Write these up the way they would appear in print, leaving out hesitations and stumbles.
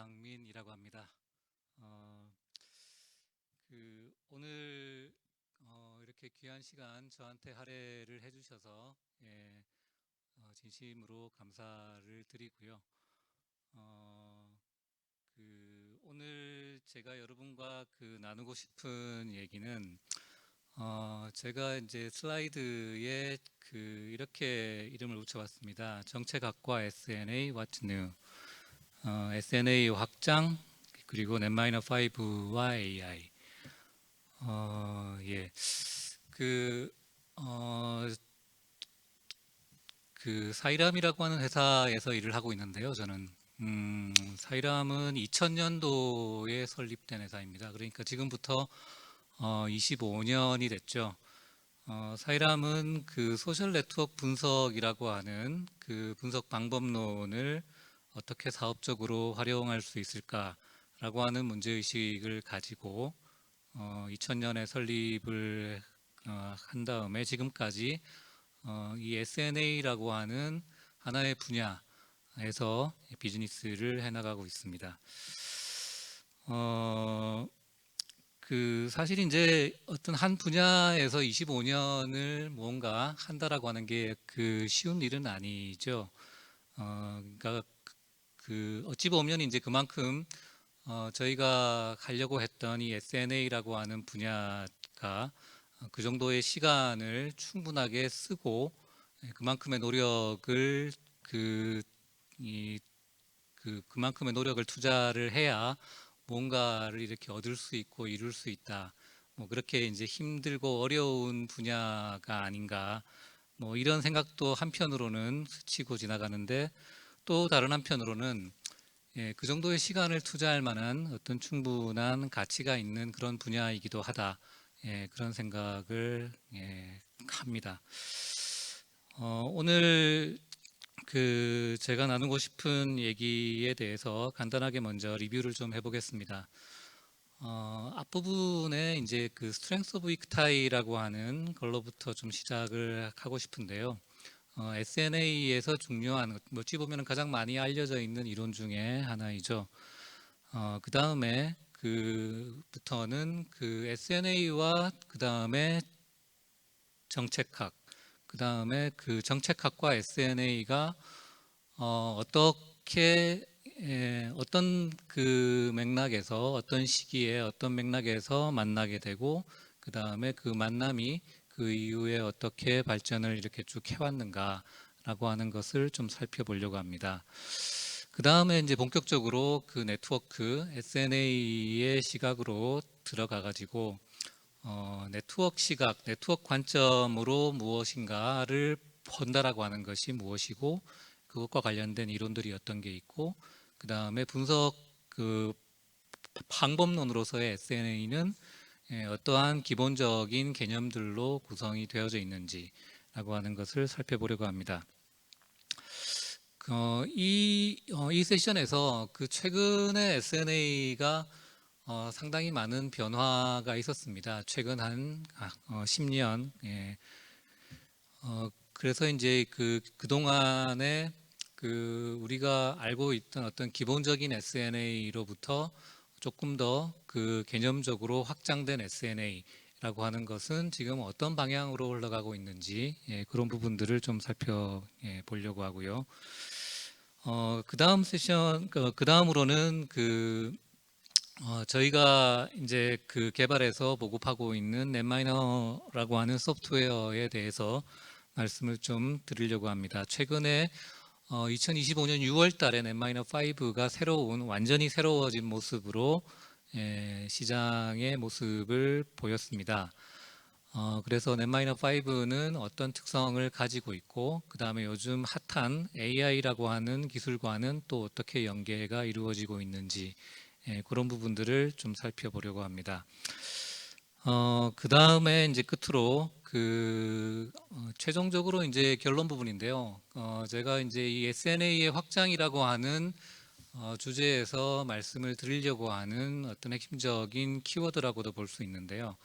이상민이라고 합니다. 오늘 이렇게 귀한 시간 저한테 할애를 해주셔서 진심으로 감사를 드리고요. 오늘 제가 여러분과 나누고 싶은 얘기는 제가 이제 슬라이드에 이렇게 이름을 붙여봤습니다. 정책학과 SNA What's New. SNA 확장 그리고 Net-5와 AI. 사이람이라고 하는 회사에서 일을 하고 있는데요. 저는 사이람은 2000년도에 설립된 회사입니다. 그러니까 지금부터 25년이 됐죠. 사이람은 소셜 네트워크 분석이라고 하는 분석 방법론을 어떻게 사업적으로 활용할 수 있을까라고 하는 문제의식을 가지고 2000년에 설립을 한 다음에 지금까지 이 SNA라고 하는 하나의 분야에서 비즈니스를 해나가고 있습니다. 사실 이제 어떤 한 분야에서 25년을 뭔가 한다라고 하는 게 쉬운 일은 아니죠. 그러니까 어찌 보면 이제 그만큼 저희가 하려고 했던 이 SNA라고 하는 분야가 그 정도의 시간을 충분하게 쓰고 그만큼의 노력을 그만큼의 노력을 투자를 해야 뭔가를 이렇게 얻을 수 있고 이룰 수 있다. 뭐 그렇게 이제 힘들고 어려운 분야가 아닌가. 뭐 이런 생각도 한편으로는 스치고 지나가는데 또 다른 한편으로는 그 정도의 시간을 투자할 만한 어떤 충분한 가치가 있는 그런 분야이기도 하다. 그런 생각을 합니다. 오늘 제가 나누고 싶은 얘기에 대해서 간단하게 먼저 리뷰를 좀 해보겠습니다. 앞부분에 이제 스트렝스 오브 이크타이라고 하는 걸로부터 좀 시작을 하고 싶은데요. SNA에서 중요한, 어찌 보면 가장 많이 알려져 있는 이론 중에 하나이죠. 그 다음에 부터는 SNA와 그 다음에 정책학, 그 다음에 정책학과 SNA가 어떻게 어떤 맥락에서 어떤 시기에 어떤 맥락에서 만나게 되고 그 다음에 그 만남이 그 이후에 어떻게 발전을 이렇게 쭉 해왔는가라고 하는 것을 좀 살펴보려고 합니다. 그 다음에 이제 본격적으로 네트워크 SNA의 시각으로 들어가 가지고 네트워크 시각, 네트워크 관점으로 무엇인가를 본다라고 하는 것이 무엇이고 그것과 관련된 이론들이 어떤 게 있고 그 다음에 분석 방법론으로서의 SNA는 어떠한 기본적인 개념들로 구성이 되어져 있는지라고 하는 것을 살펴보려고 합니다. 이 세션에서 최근에 SNA가 상당히 많은 변화가 있었습니다. 최근 한 10년. 그래서 이제 그동안에 우리가 알고 있던 어떤 기본적인 SNA로부터 조금 더 개념적으로 확장된 SNA라고 하는 것은 지금 어떤 방향으로 흘러가고 있는지 그런 부분들을 좀 살펴보려고 하고요. 그 다음 세션, 그 다음으로는 저희가 이제 개발해서 보급하고 있는 넷마이너라고 하는 소프트웨어에 대해서 말씀을 좀 드리려고 합니다. 최근에 2025년 6월 달에 넷마이너5가 완전히 새로워진 모습으로 시장의 모습을 보였습니다. 그래서 넷마이너5는 어떤 특성을 가지고 있고 그 다음에 요즘 핫한 AI라고 하는 기술과는 또 어떻게 연계가 이루어지고 있는지 그런 부분들을 좀 살펴보려고 합니다. 그 다음에 이제 끝으로 최종적으로 이제 결론 부분인데요. 제가 이제 이 SNA의 확장이라고 하는 주제에서 말씀을 드리려고 하는 어떤 핵심적인 키워드라고도 볼 수 있는데요.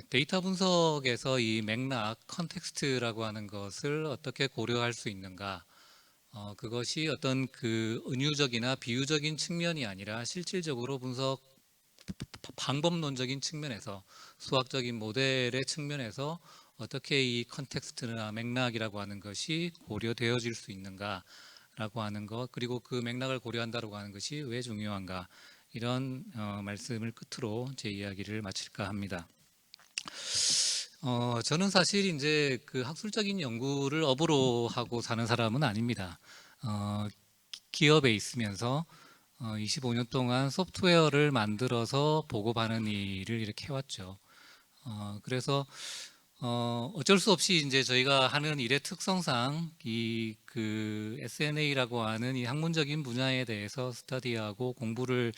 데이터 분석에서 이 맥락, 컨텍스트라고 하는 것을 어떻게 고려할 수 있는가? 그것이 어떤 그 은유적이나 비유적인 측면이 아니라 실질적으로 분석 방법론적인 측면에서 수학적인 모델의 측면에서 어떻게 이 컨텍스트나 맥락이라고 하는 것이 고려되어질 수 있는가라고 하는 것, 그리고 그 맥락을 고려한다고 하는 것이 왜 중요한가, 이런 말씀을 끝으로 제 이야기를 마칠까 합니다. 저는 사실 이제 그 학술적인 연구를 업으로 하고 사는 사람은 아닙니다. 기업에 있으면서 25년 동안 소프트웨어를 만들어서 보급하는 일을 이렇게 해왔죠. 그래서 어쩔 수 없이 이제 저희가 하는 일의 특성상 이 그 SNA라고 하는 이 학문적인 분야에 대해서 스터디하고 공부를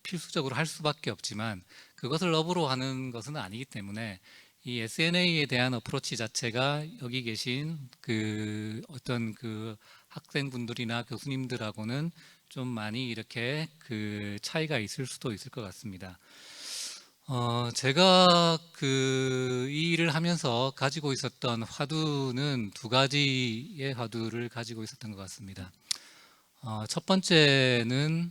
필수적으로 할 수밖에 없지만, 그것을 업으로 하는 것은 아니기 때문에 이 SNA에 대한 어프로치 자체가 여기 계신 그 어떤 그 학생분들이나 교수님들하고는 좀 많이 이렇게 그 차이가 있을 수도 있을 것 같습니다. 제가 이 일을 하면서 가지고 있었던 화두는 두 가지의 화두를 가지고 있었던 것 같습니다. 첫 번째는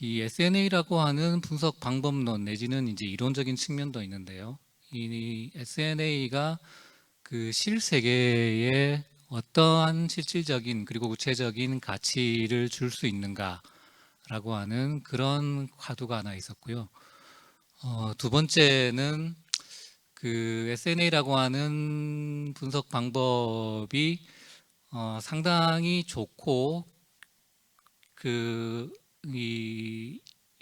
이 SNA라고 하는 분석 방법론 내지는 이제 이론적인 측면도 있는데요. 이 SNA가 그 실세계에 어떠한 실질적인 그리고 구체적인 가치를 줄 수 있는가라고 하는 그런 화두가 하나 있었고요. 두 번째는 그 SNA라고 하는 분석 방법이 상당히 좋고 이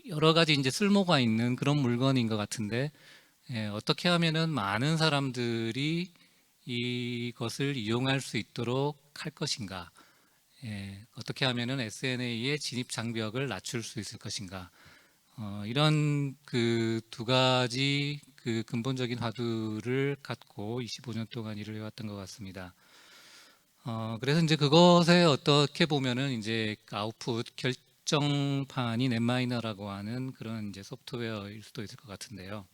여러 가지 이제 쓸모가 있는 그런 물건인 것 같은데, 어떻게 하면은 많은 사람들이 이것을 이용할 수 있도록 할 것인가, 어떻게 하면은 SNA의 진입 장벽을 낮출 수 있을 것인가, 이런 그 두 가지 그 근본적인 화두를 갖고 25년 동안 일을 해왔던 것 같습니다. 그래서 이제 그것에 어떻게 보면은 이제 아웃풋 결정판이 넷마이너라고 하는 그런 이제 소프트웨어일 수도 있을 것 같은데요.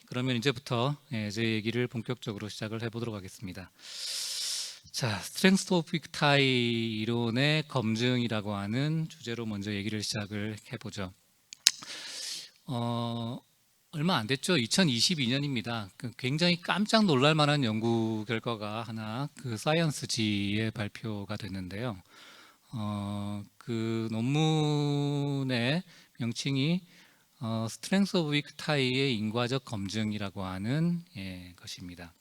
그러면 이제부터 제 얘기를 본격적으로 시작을 해보도록 하겠습니다. 자, 스트렝스 오브 빅타이 이론의 검증이라고 하는 주제로 먼저 얘기를 시작을 해보죠. 얼마 안 됐죠. 2022년입니다. 굉장히 깜짝 놀랄 만한 연구 결과가 하나 그 사이언스지에 발표가 됐는데요. 그 논문의 명칭이 스트렝스 오브 빅타이의 인과적 검증이라고 하는 것입니다.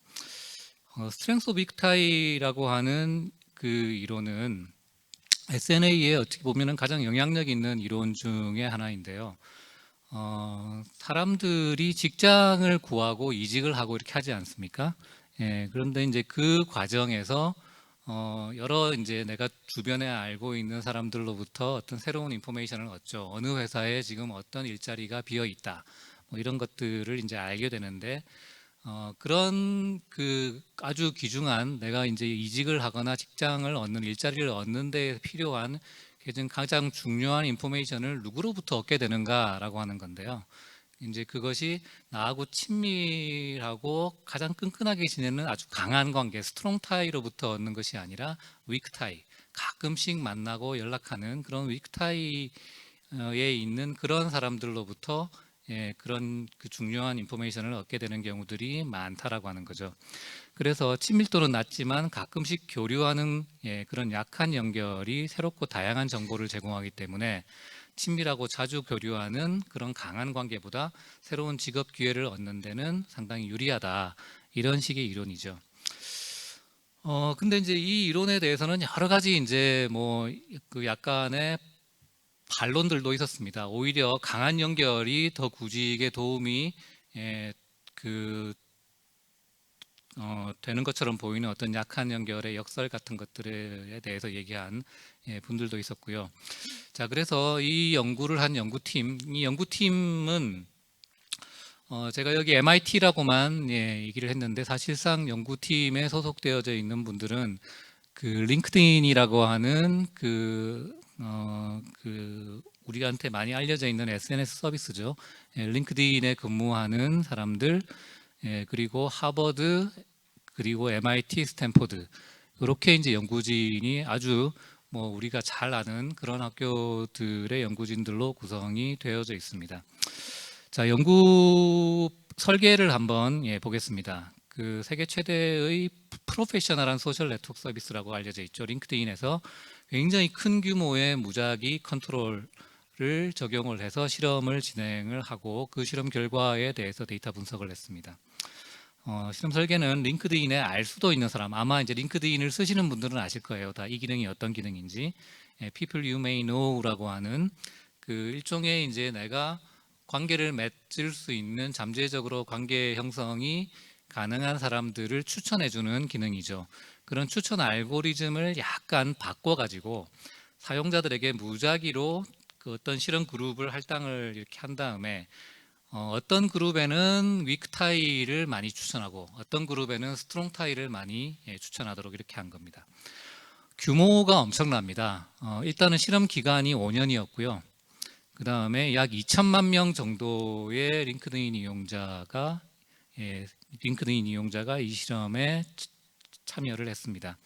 스트렝스 오브 빅타이라고 하는 그 이론은 SNA에 어떻게 보면 가장 영향력 있는 이론 중에 하나인데요. 사람들이 직장을 구하고 이직을 하고 이렇게 하지 않습니까? 그런데 이제 그 과정에서 여러 이제 내가 주변에 알고 있는 사람들로부터 어떤 새로운 인포메이션을 얻죠. 어느 회사에 지금 어떤 일자리가 비어 있다, 뭐 이런 것들을 이제 알게 되는데, 그런 그 아주 귀중한 내가 이제 이직을 하거나 직장을 얻는 일자리를 얻는 데 필요한 가장 중요한 인포메이션을 누구로부터 얻게 되는가라고 하는 건데요. 이제 그것이 나하고 친밀하고 가장 끈끈하게 지내는 아주 강한 관계, 스트롱 타이로부터 얻는 것이 아니라 위크 타이, 가끔씩 만나고 연락하는 그런 위크 타이에 있는 그런 사람들로부터 그런 그 중요한 인포메이션을 얻게 되는 경우들이 많다라고 하는 거죠. 그래서 친밀도는 낮지만 가끔씩 교류하는 그런 약한 연결이 새롭고 다양한 정보를 제공하기 때문에 친밀하고 자주 교류하는 그런 강한 관계보다 새로운 직업 기회를 얻는 데는 상당히 유리하다, 이런 식의 이론이죠. 근데 이제 이 이론에 대해서는 여러 가지 이제 뭐 그 약간의 반론들도 있었습니다. 오히려 강한 연결이 더 구직에 도움이 되는 것처럼 보이는 어떤 약한 연결의 역설 같은 것들에 대해서 얘기한 분들도 있었고요. 자, 그래서 이 연구를 한 이 연구팀은 제가 여기 MIT라고만 얘기를 했는데, 사실상 연구팀에 소속되어져 있는 분들은 그 링크드인이라고 하는 그 우리한테 많이 알려져 있는 SNS 서비스죠. 링크드인에 근무하는 사람들, 그리고 하버드 그리고 MIT, 스탠포드 이렇게 이제 연구진이 아주 뭐 우리가 잘 아는 그런 학교들의 연구진들로 구성이 되어져 있습니다. 자, 연구 설계를 한번 보겠습니다. 그 세계 최대의 프로페셔널한 소셜 네트워크 서비스라고 알려져 있죠. 링크드인에서 굉장히 큰 규모의 무작위 컨트롤을 적용을 해서 실험을 진행을 하고 그 실험 결과에 대해서 데이터 분석을 했습니다. 실험 설계는 링크드인에 알 수도 있는 사람, 아마 이제 링크드인을 쓰시는 분들은 아실 거예요. 다 이 기능이 어떤 기능인지. People you may know라고 하는 그 일종의 이제 내가 관계를 맺을 수 있는 잠재적으로 관계 형성이 가능한 사람들을 추천해주는 기능이죠. 그런 추천 알고리즘을 약간 바꿔가지고 사용자들에게 무작위로 그 어떤 실험 그룹을 할당을 이렇게 한 다음에 어떤 그룹에는 위크 타일을 많이 추천하고 어떤 그룹에는 스트롱 타일을 많이 추천하도록 이렇게 한 겁니다. 규모가 엄청납니다. 일단은 실험 기간이 5년이었고요. 그 다음에 약 2천만 명 정도의 링크드인 이용자가 이 실험에 참여를 했습니다.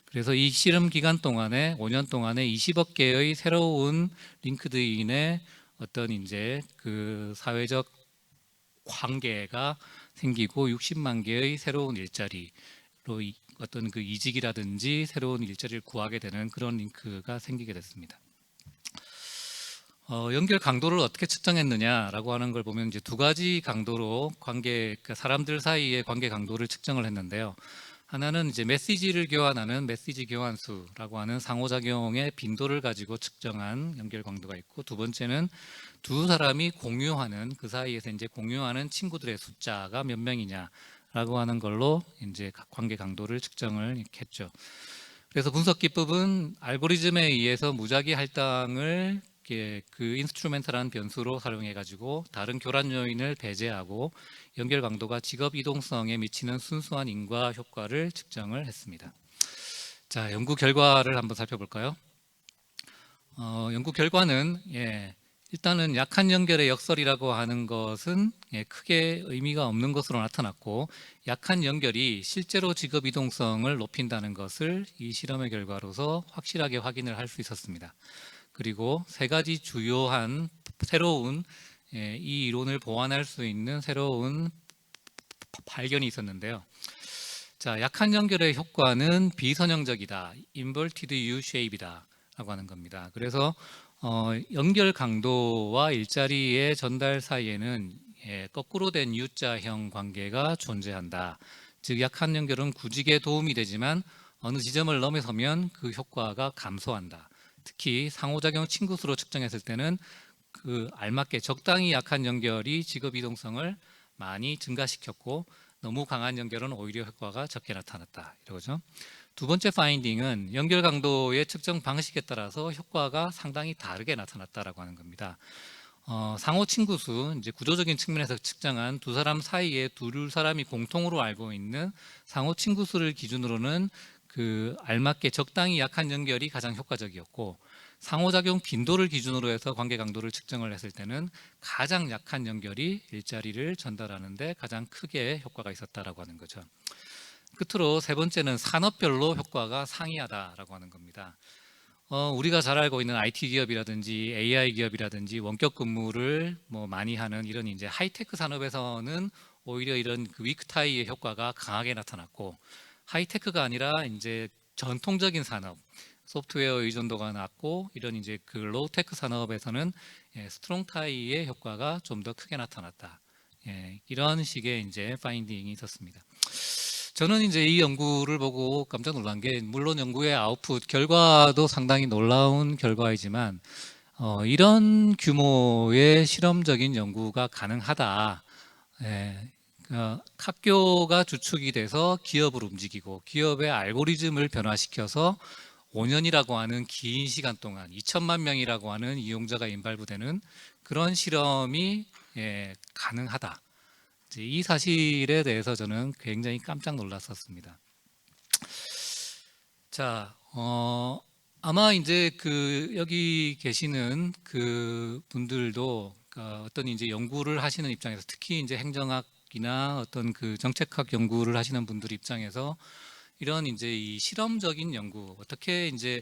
그래서 이 실험 기간 동안에 5년 동안에 20억 개의 새로운 링크드인의 어떤 이제 그 사회적 관계가 생기고 60만 개의 새로운 일자리로 어떤 그 이직이라든지 새로운 일자리를 구하게 되는 그런 링크가 생기게 됐습니다. 연결 강도를 어떻게 측정했느냐라고 하는 걸 보면 이제 두 가지 강도로 그러니까 사람들 사이의 관계 강도를 측정을 했는데요. 하나는 이제 메시지를 교환하는 메시지 교환수라고 하는 상호작용의 빈도를 가지고 측정한 연결 강도가 있고, 두 번째는 두 사람이 공유하는 그 사이에서 이제 공유하는 친구들의 숫자가 몇 명이냐라고 하는 걸로 이제 관계 강도를 측정을 했죠. 그래서 분석 기법은 알고리즘에 의해서 무작위 할당을 그 인스트루멘탈한 변수로 사용해 가지고 다른 교란 요인을 배제하고 연결 강도가 직업 이동성에 미치는 순수한 인과 효과를 측정을 했습니다. 자, 연구 결과를 한번 살펴볼까요? 연구 결과는 일단은 약한 연결의 역설이라고 하는 것은 크게 의미가 없는 것으로 나타났고, 약한 연결이 실제로 직업 이동성을 높인다는 것을 이 실험의 결과로서 확실하게 확인을 할 수 있었습니다. 그리고 세 가지 주요한 새로운 이 이론을 보완할 수 있는 새로운 발견이 있었는데요. 자, 약한 연결의 효과는 비선형적이다, inverted U-shape이다 라고 하는 겁니다. 그래서 연결 강도와 일자리의 전달 사이에는 거꾸로 된 U자형 관계가 존재한다. 즉 약한 연결은 구직에 도움이 되지만 어느 지점을 넘어서면 그 효과가 감소한다. 특히 상호작용 친구수로 측정했을 때는 그 알맞게 적당히 약한 연결이 직업 이동성을 많이 증가시켰고, 너무 강한 연결은 오히려 효과가 적게 나타났다 이거죠. 두 번째 파인딩은 연결 강도의 측정 방식에 따라서 효과가 상당히 다르게 나타났다라고 하는 겁니다. 상호 친구수, 이제 구조적인 측면에서 측정한 두 사람 사이에 두 사람이 공통으로 알고 있는 상호 친구수를 기준으로는 그 알맞게 적당히 약한 연결이 가장 효과적이었고, 상호작용 빈도를 기준으로 해서 관계 강도를 측정을 했을 때는 가장 약한 연결이 일자리를 전달하는데 가장 크게 효과가 있었다라고 하는 거죠. 끝으로 세 번째는 산업별로 효과가 상이하다라고 하는 겁니다. 우리가 잘 알고 있는 IT 기업이라든지 AI 기업이라든지 원격 근무를 뭐 많이 하는 이런 이제 하이테크 산업에서는 오히려 이런 그 위크타이의 효과가 강하게 나타났고, 하이테크가 아니라 이제 전통적인 산업, 소프트웨어 의존도가 낮고 이런 이제 그 로우테크 산업에서는 스트롱 타이의 효과가 좀 더 크게 나타났다. 이런 식의 이제 파인딩이 있었습니다. 저는 이제 이 연구를 보고 깜짝 놀란 게, 물론 연구의 아웃풋 결과도 상당히 놀라운 결과이지만 이런 규모의 실험적인 연구가 가능하다. 학교가 주축이 돼서 기업을 움직이고 기업의 알고리즘을 변화시켜서 5년이라고 하는 긴 시간 동안 2천만 명이라고 하는 이용자가 인발부되는 그런 실험이 가능하다. 이 사실에 대해서 저는 굉장히 깜짝 놀랐었습니다. 자, 아마 이제 그 여기 계시는 그 분들도 어떤 이제 연구를 하시는 입장에서, 특히 이제 행정학 정책이나 어떤 그 정책학 연구를 하시는 분들 입장에서 이런 이제 이 실험적인 연구, 어떻게 이제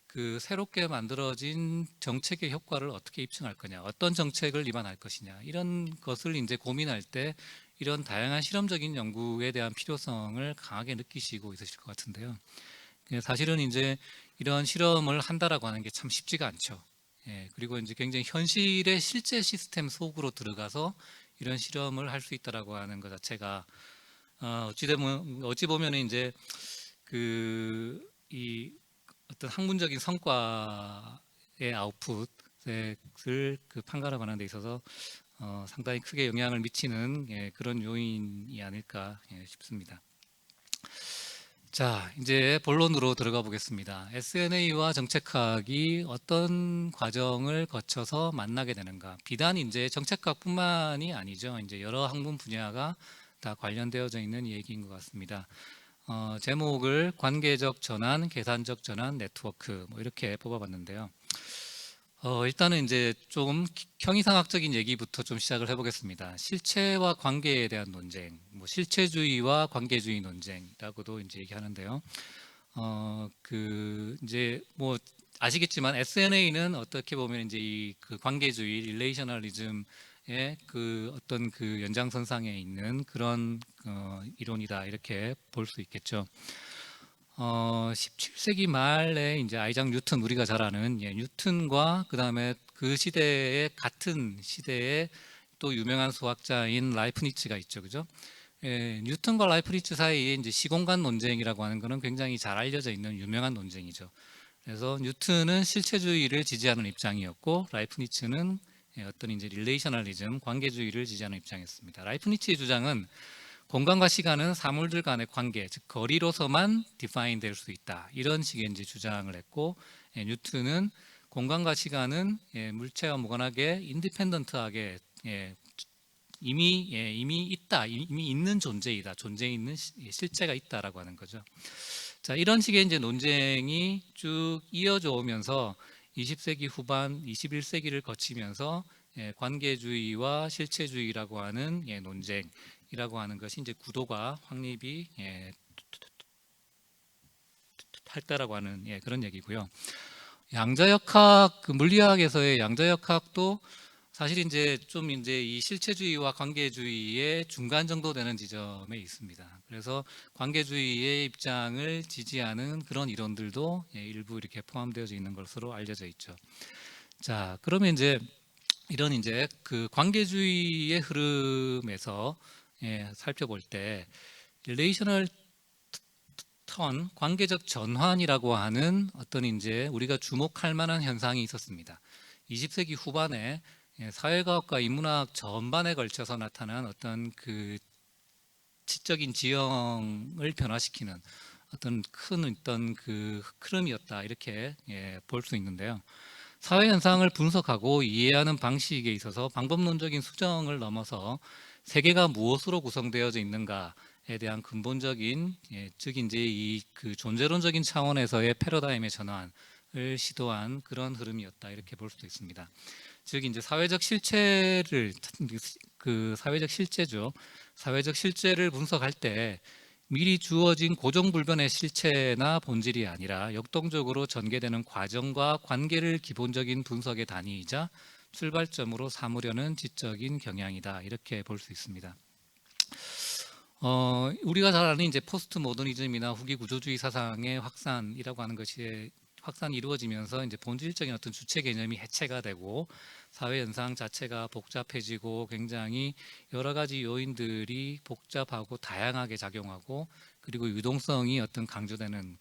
그 새롭게 만들어진 정책의 효과를 어떻게 입증할 거냐, 어떤 정책을 입안할 것이냐, 이런 것을 이제 고민할 때 이런 다양한 실험적인 연구에 대한 필요성을 강하게 느끼시고 있으실 것 같은데요. 사실은 이제 이런 실험을 한다라고 하는 게 참 쉽지가 않죠. 그리고 이제 굉장히 현실의 실제 시스템 속으로 들어가서 이런 실험을 할 수 있다라고 하는 것 자체가 어찌 보면 이제 그 이 어떤 학문적인 성과의 아웃풋을 그 판가름하는 데 있어서 상당히 크게 영향을 미치는 그런 요인이 아닐까 싶습니다. 자, 이제 본론으로 들어가 보겠습니다. S&A와 정책학이 어떤 과정을 거쳐서 만나게 되는가? 비단 이제 정책학뿐만이 아니죠. 이제 여러 학문 분야가 다 관련되어져 있는 얘기인 것 같습니다. 제목을 관계적 전환, 계산적 전환, 네트워크 뭐 이렇게 뽑아봤는데요. 일단은 이제 좀 형이상학적인 얘기부터 좀 시작을 해보겠습니다. 실체와 관계에 대한 논쟁, 뭐 실체주의와 관계주의 논쟁이라고도 이제 얘기하는데요. 그 이제 뭐 아시겠지만 S&A는 어떻게 보면 이제 이 그 관계주의, 릴레이셔널리즘의 그 어떤 그 연장선상에 있는 그런 이론이다 이렇게 볼 수 있겠죠. 17세기 말에 이제 아이작 뉴턴, 우리가 잘 아는 뉴턴과 그 다음에 그 시대에 같은 시대에 또 유명한 수학자인 라이프니츠가 있죠, 그죠? 뉴턴과 라이프니츠 사이에 이제 시공간 논쟁이라고 하는 것은 굉장히 잘 알려져 있는 유명한 논쟁이죠. 그래서 뉴턴은 실체주의를 지지하는 입장이었고 라이프니츠는 어떤 이제 릴레이셔널리즘, 관계주의를 지지하는 입장이었습니다. 라이프니츠의 주장은 공간과 시간은 사물들 간의 관계, 즉 거리로서만 디파인 될 수 있다. 이런 식의 이제 주장을 했고, 뉴턴은 공간과 시간은 물체와 무관하게 인디펜던트하게 이미 있다, 이미 있는 존재이다, 존재 있는 실체가 있다라고 하는 거죠. 자, 이런 식의 이제 논쟁이 쭉 이어져 오면서 20세기 후반, 21세기를 거치면서 관계주의와 실체주의라고 하는 논쟁이라고 하는 것이 이제 구도가 확립이 했다라고 하는 그런 얘기고요. 양자역학, 그 물리학에서의 양자역학도 사실 이제 좀 이제 이 실체주의와 관계주의의 중간 정도 되는 지점에 있습니다. 그래서 관계주의의 입장을 지지하는 그런 이론들도 일부 이렇게 포함되어져 있는 것으로 알려져 있죠. 자, 그러면 이제 이런 이제 그 관계주의의 흐름에서 살펴볼 때 릴레이셔널 턴, 관계적 전환이라고 하는 어떤 이제 우리가 주목할 만한 현상이 있었습니다. 20세기 후반에 사회과학과 인문학 전반에 걸쳐서 나타난 어떤 그 지적인 지형을 변화시키는 어떤 큰 어떤 그 흐름이었다 이렇게 볼 수 있는데요. 사회 현상을 분석하고 이해하는 방식에 있어서 방법론적인 수정을 넘어서 세계가 무엇으로 구성되어져 있는가에 대한 근본적인 즉 이제 이 그 존재론적인 차원에서의 패러다임의 전환을 시도한 그런 흐름이었다 이렇게 볼 수도 있습니다. 즉 이제 사회적 실체를 그 사회적 실제죠. 사회적 실제를 분석할 때 미리 주어진 고정불변의 실체나 본질이 아니라 역동적으로 전개되는 과정과 관계를 기본적인 분석의 단위이자 출발점으로 삼으려는 지적인 경향이다 이렇게 볼 수 있습니다. 우리가 잘 아는 이제 포스트 모더니즘이나 후기 구조주의 사상의 확산이라고 하는 것이 확산이 이루어지면서 이제 본질적인 어떤 주체 개념이 해체가 되고 사회 현상 자체가 복잡해지고 굉장히 여러 가지 요인들이 복잡하고 다양하게 작용하고 그리고 유동성이 어떤 강조되는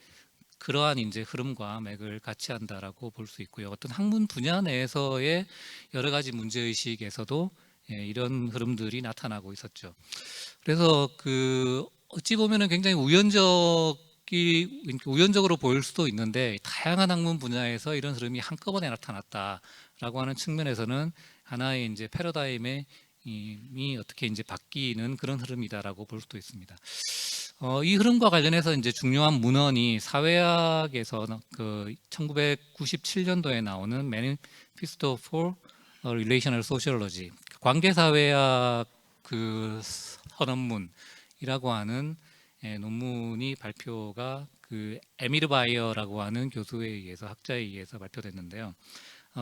그러한 이제 흐름과 맥을 같이 한다라고 볼 수 있고요. 어떤 학문 분야 내에서의 여러 가지 문제 의식에서도 이런 흐름들이 나타나고 있었죠. 그래서 그 어찌 보면은 굉장히 우연적으로 보일 수도 있는데 다양한 학문 분야에서 이런 흐름이 한꺼번에 나타났다라고 하는 측면에서는 하나의 이제 패러다임이 어떻게 이제 바뀌는 그런 흐름이다라고 볼 수도 있습니다. 이 흐름과 관련해서 이제 중요한 문헌이 사회학에서 그 1997년도에 나오는 Manifesto for Relational Sociology, 관계사회학 그 선언문이라고 하는 논문이 발표가 그 에밀 바이어라고 하는 교수에 의해서 학자에 의해서 발표됐는데요.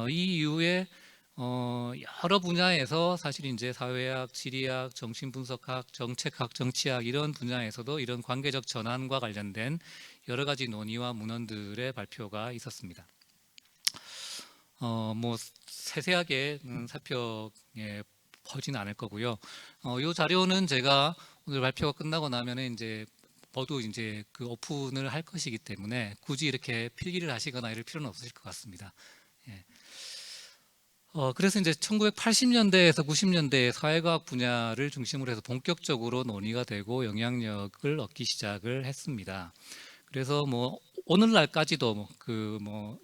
이 이후에 여러 분야에서 사실 이제 사회학, 지리학, 정신분석학, 정책학, 정치학 이런 분야에서도 이런 관계적 전환과 관련된 여러 가지 논의와 문헌들의 발표가 있었습니다. 뭐 세세하게 살펴보지는 않을 거고요. 이 자료는 제가 오늘 발표가 끝나고 나면은 이제 모두 이제 그 오픈을 할 것이기 때문에 굳이 이렇게 필기를 하시거나 이럴 필요는 없으실 것 같습니다. 예. 그래서 이제 1980년대에서 90년대에 사회과학 분야를 중심으로 해서 본격적으로 논의가 되고 영향력을 얻기 시작을 했습니다. 그래서 뭐 오늘날까지도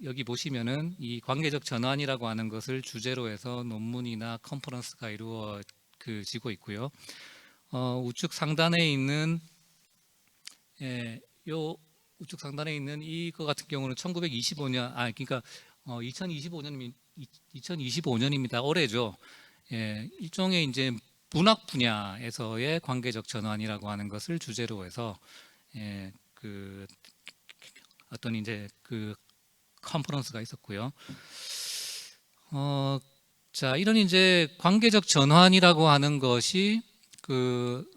여기 보시면은 이 관계적 전환이라고 하는 것을 주제로 해서 논문이나 컨퍼런스가 이루어지고 있고요. 우측 상단에 있는 요 우측 상단에 있는 이거 같은 경우는 1925년 그러니까 2025년입니다. 올해죠. 일종의 이제 문학 분야에서의 관계적 전환이라고 하는 것을 주제로 해서 그 어떤 이제 그 컨퍼런스가 있었고요. 자, 이런 이제 관계적 전환이라고 하는 것이 그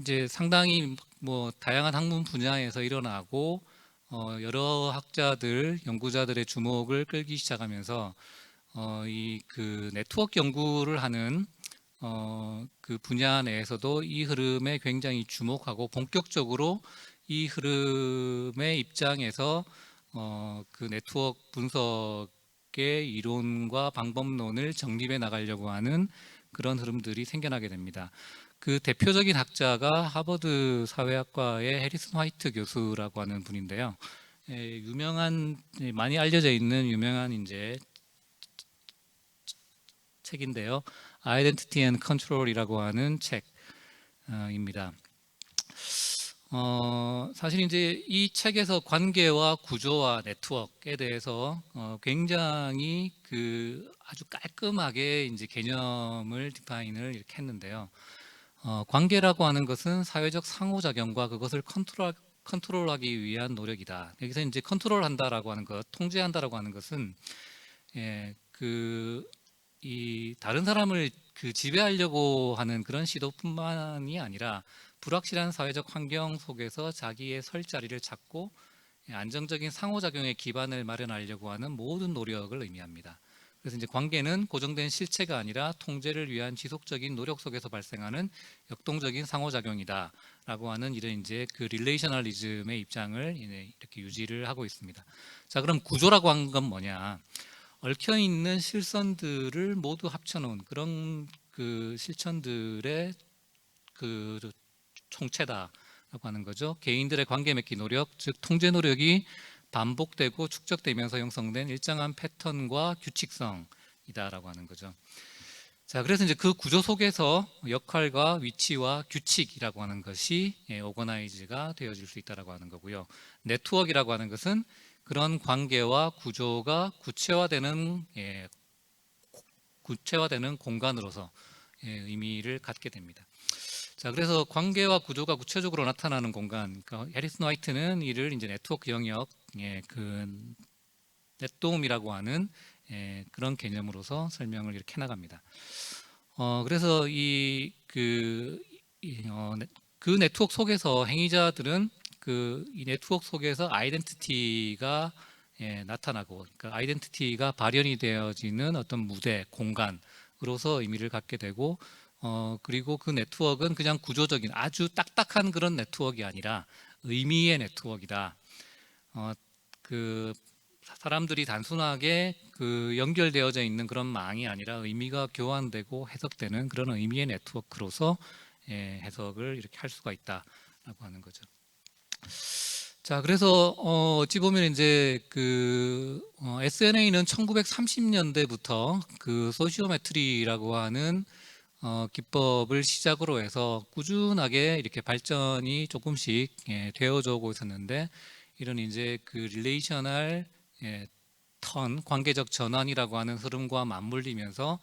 이제 상당히 뭐 다양한 학문 분야에서 일어나고 여러 학자들, 연구자들의 주목을 끌기 시작하면서 이 그 네트워크 연구를 하는 그 분야 내에서도 이 흐름에 굉장히 주목하고 본격적으로 이 흐름의 입장에서 그 네트워크 분석의 이론과 방법론을 정립해 나가려고 하는 그런 흐름들이 생겨나게 됩니다. 그 대표적인 학자가 하버드 사회학과의 해리슨 화이트 교수라고 하는 분인데요. 많이 알려져 있는 유명한 이제 책인데요. Identity and Control이라고 하는 책입니다. 사실 이제 이 책에서 관계와 구조와 네트워크에 대해서 굉장히 그 아주 깔끔하게 이제 개념을 디파인을 이렇게 했는데요. 관계라고 하는 것은 사회적 상호작용과 그것을 컨트롤하기 위한 노력이다. 여기서 이제 컨트롤한다라고 하는 것, 통제한다라고 하는 것은 이 다른 사람을 그 지배하려고 하는 그런 시도뿐만이 아니라 불확실한 사회적 환경 속에서 자기의 설 자리를 찾고 안정적인 상호작용의 기반을 마련하려고 하는 모든 노력을 의미합니다. 그래서 이제 관계는 고정된 실체가 아니라 통제를 위한 지속적인 노력 속에서 발생하는 역동적인 상호작용이다라고 하는 이런 이제 그 릴레이셔널리즘의 입장을 이렇게 유지를 하고 있습니다. 자, 그럼 구조라고 하는 건 뭐냐? 얽혀 있는 실선들을 모두 합쳐놓은 그런 그 실천들의 그 총체다라고 하는 거죠. 개인들의 관계 맺기 노력, 즉 통제 노력이 반복되고 축적되면서 형성된 일정한 패턴과 규칙성이다라고 하는 거죠. 자, 그래서 이제 그 구조 속에서 역할과 위치와 규칙이라고 하는 것이 오거나이즈가 되어질 수 있다라고 하는 거고요. 네트워크라고 하는 것은 그런 관계와 구조가 구체화되는 공간으로서 의미를 갖게 됩니다. 자, 그래서 관계와 구조가 구체적으로 나타나는 공간, 그러니까 해리슨 화이트는 이를 이제 네트워크 영역, 그 넷돔이라고 하는 그런 개념으로서 설명을 이렇게 해나갑니다. 그래서 그 네트워크 속에서 행위자들은 이 네트워크 속에서 아이덴티티가 나타나고, 그러니까 아이덴티티가 발현이 되어지는 어떤 무대, 공간으로서 의미를 갖게 되고, 그리고 그 네트워크는 그냥 구조적인 아주 딱딱한 그런 네트워크가 아니라 의미의 네트워크이다. 그 사람들이 단순하게 그 연결되어져 있는 그런 망이 아니라 의미가 교환되고 해석되는 그런 의미의 네트워크로서 해석을 이렇게 할 수가 있다라고 하는 거죠. 자, 그래서 어찌 보면 이제 그 SNA는 1930년대부터 그 소시오메트리라고 하는 기법을 시작으로 해서 꾸준하게 이렇게 발전이 조금씩 되어져 오고 있었는데, 이런 이제 그 릴레이셔널 관계적 전환이라고 하는 흐름과 맞물리면서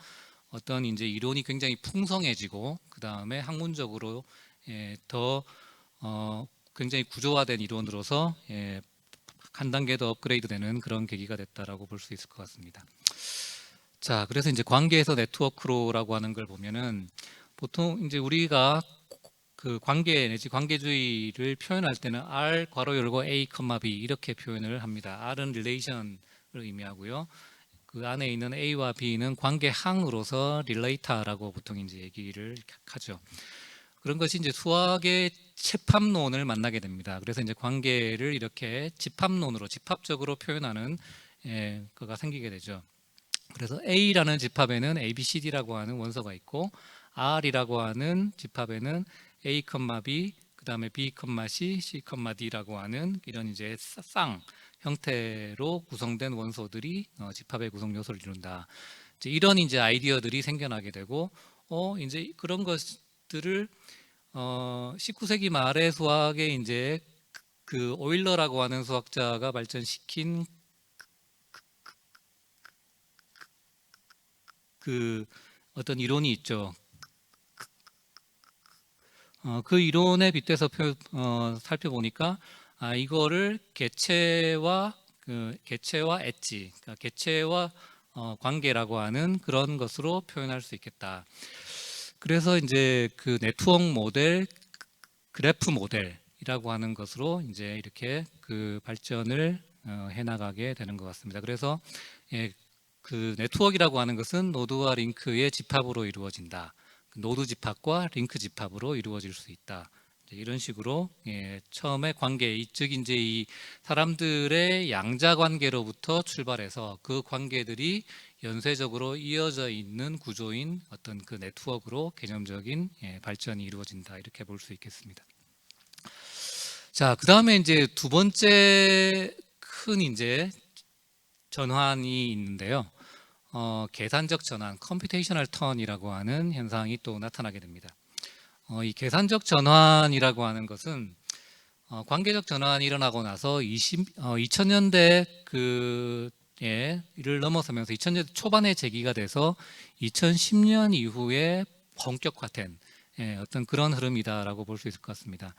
어떤 이제 이론이 굉장히 풍성해지고 그 다음에 학문적으로 더 굉장히 구조화된 이론으로서 한 단계 더 업그레이드되는 그런 계기가 됐다라고 볼 수 있을 것 같습니다. 자, 그래서 이제 관계에서 네트워크로라고 하는 걸 보면은 보통 이제 우리가 그 관계 내지 관계주의를 표현할 때는 R 괄호 열고 A, B 이렇게 표현을 합니다. R은 relation을 의미하고요. 그 안에 있는 A와 B는 관계항으로서 relator라고 보통 이제 얘기를 하죠. 그런 것이 이제 수학의 집합론을 만나게 됩니다. 그래서 이제 관계를 이렇게 집합론으로 집합적으로 표현하는 거가 생기게 되죠. 그래서 A라는 집합에는 A, B, C, D라고 하는 원소가 있고 R이라고 하는 집합에는 A, B, 그 다음에 B, C, C, D라고 하는 이런 이제 쌍 형태로 구성된 원소들이 집합의 구성 요소를 이룬다. 이제 이런 이제 아이디어들이 생겨나게 되고, 이제 그런 것들을 19세기 말의 수학에 이제 그 오일러라고 하는 수학자가 발전시킨 그 어떤 이론이 있죠. 그 이론에 빗대서 살펴보니까 이거를 개체와 엣지, 그러니까 개체와 관계라고 하는 그런 것으로 표현할 수 있겠다. 그래서 이제 그 네트워크 모델, 그래프 모델이라고 하는 것으로 이제 이렇게 그 발전을 해나가게 되는 것 같습니다. 그래서 그 네트워크라고 하는 것은 노드와 링크의 집합으로 이루어진다. 노드 집합과 링크 집합으로 이루어질 수 있다. 이런 식으로 처음에 관계, 즉 이제 이 사람들의 양자 관계로부터 출발해서 그 관계들이 연쇄적으로 이어져 있는 구조인 어떤 그 네트워크로 개념적인 발전이 이루어진다. 이렇게 볼 수 있겠습니다. 자, 그 다음에 이제 두 번째 큰 이제 전환이 있는데요. 계산적 전환, 컴퓨테이셔널 턴이라고 하는 현상이 또 나타나게 됩니다. 이 계산적 전환이라고 하는 것은 관계적 전환이 일어나고 나서 2000년대 이를 넘어서면서 2000년대 초반에 제기가 돼서 2010년 이후에 본격화된 어떤 그런 흐름이다라고 볼 수 있을 것 같습니다.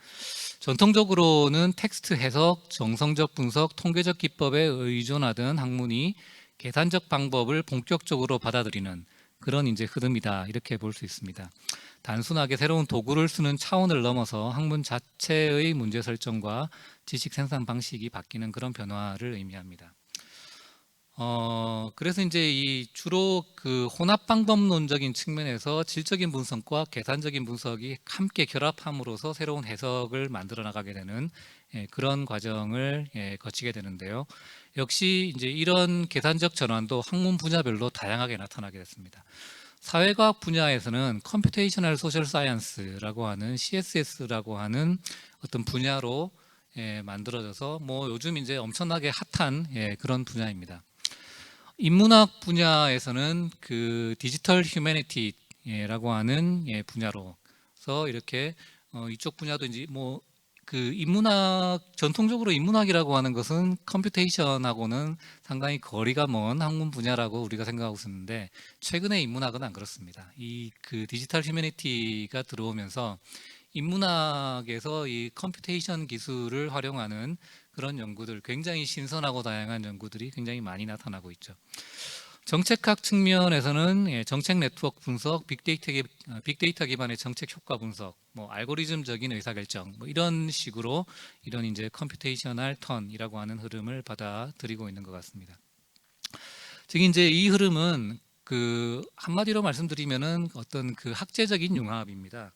전통적으로는 텍스트 해석, 정성적 분석, 통계적 기법에 의존하던 학문이 계산적 방법을 본격적으로 받아들이는 그런 이제 흐름이다 이렇게 볼 수 있습니다. 단순하게 새로운 도구를 쓰는 차원을 넘어서 학문 자체의 문제 설정과 지식 생산 방식이 바뀌는 그런 변화를 의미합니다. 그래서 이제 이 주로 그 혼합 방법론적인 측면에서 질적인 분석과 계산적인 분석이 함께 결합함으로써 새로운 해석을 만들어 나가게 되는 그런 과정을 거치게 되는데요. 역시 이제 이런 계산적 전환도 학문 분야별로 다양하게 나타나게 됐습니다. 사회과학 분야에서는 컴퓨테이셔널 소셜 사이언스라고 하는 CSS라고 하는 어떤 분야로 만들어져서 뭐 요즘 이제 엄청나게 핫한 그런 분야입니다. 인문학 분야에서는 그 디지털 휴머니티라고 하는 분야로서 이렇게 이쪽 분야도 이제 뭐 그 인문학 전통적으로 인문학이라고 하는 것은 컴퓨테이션하고는 상당히 거리가 먼 학문 분야라고 우리가 생각하고 있었는데 최근에 인문학은 안 그렇습니다. 이 그 디지털 휴머니티가 들어오면서 인문학에서 이 컴퓨테이션 기술을 활용하는 그런 연구들, 굉장히 신선하고 다양한 연구들이 굉장히 많이 나타나고 있죠. 정책학 측면에서는 정책 네트워크 분석, 빅데이터 기반의 정책 효과 분석, 뭐 알고리즘적인 의사결정, 뭐 이런 식으로 이런 이제 컴퓨테이셔널 턴이라고 하는 흐름을 받아들이고 있는 것 같습니다. 즉 이제 이 흐름은 그 한마디로 말씀드리면은 어떤 그 학제적인 융합입니다.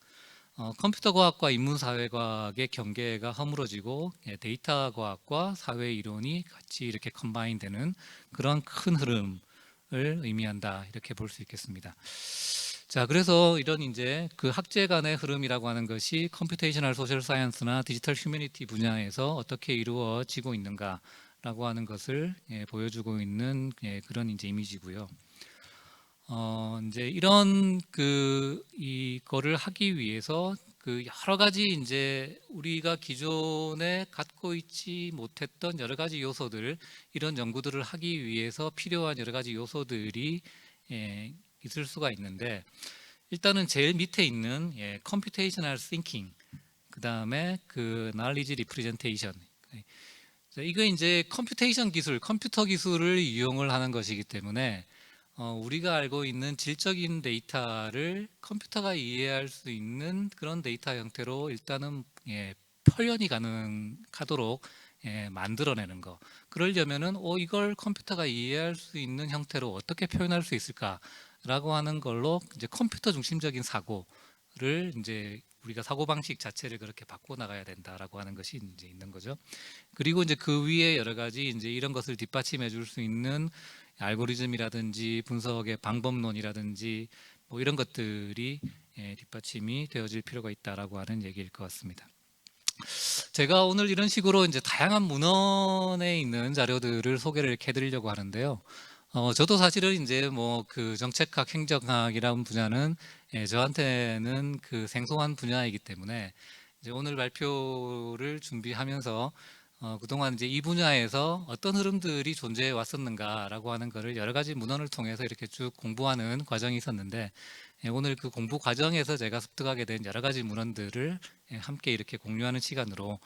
컴퓨터 과학과 인문사회과학의 경계가 허물어지고 데이터 과학과 사회 이론이 같이 이렇게 컴바인되는 그런 큰 흐름을 의미한다 이렇게 볼 수 있겠습니다. 자, 그래서 이런 이제 그 학제 간의 흐름이라고 하는 것이 컴퓨테이셔널 소셜 사이언스나 디지털 휴머니티 분야에서 어떻게 이루어지고 있는가라고 하는 것을 보여주고 있는 그런 이제 이미지고요. 이제 이런 이거를 하기 위해서 그 여러 가지 이제 우리가 기존에 갖고 있지 못했던 여러 가지 요소들, 이런 연구들을 하기 위해서 필요한 여러 가지 요소들이 있을 수가 있는데, 일단은 제일 밑에 있는 컴퓨테이셔널 싱킹, 그 다음에 그 knowledge representation, 이거 이제 컴퓨테이션 기술, 컴퓨터 기술을 이용을 하는 것이기 때문에 우리가 알고 있는 질적인 데이터를 컴퓨터가 이해할 수 있는 그런 데이터 형태로 일단은 표현이 가능하도록 만들어내는 거. 그러려면은 이걸 컴퓨터가 이해할 수 있는 형태로 어떻게 표현할 수 있을까라고 하는 걸로 이제 컴퓨터 중심적인 사고를 이제 우리가 사고 방식 자체를 그렇게 바꿔 나가야 된다라고 하는 것이 이제 있는 거죠. 그리고 이제 그 위에 여러 가지 이제 이런 것을 뒷받침해 줄 수 있는 알고리즘이라든지 분석의 방법론이라든지 뭐 이런 것들이 뒷받침이 되어질 필요가 있다라고 하는 얘기일 것 같습니다. 제가 오늘 이런 식으로 이제 다양한 문헌에 있는 자료들을 소개를 이렇게 해드리려고 하는데요. 저도 사실은 이제 뭐 그 정책학, 행정학이라는 분야는 저한테는 그 생소한 분야이기 때문에 이제 오늘 발표를 준비하면서 그동안 이제 이 분야에서 어떤 흐름들이 존재해 왔었는가라고 하는 것을 여러 가지 문헌을 통해서 이렇게 쭉 공부하는 과정이 있었는데, 오늘 그 공부 과정에서 제가 습득하게 된 여러 가지 문헌들을 함께 이렇게 공유하는 시간으로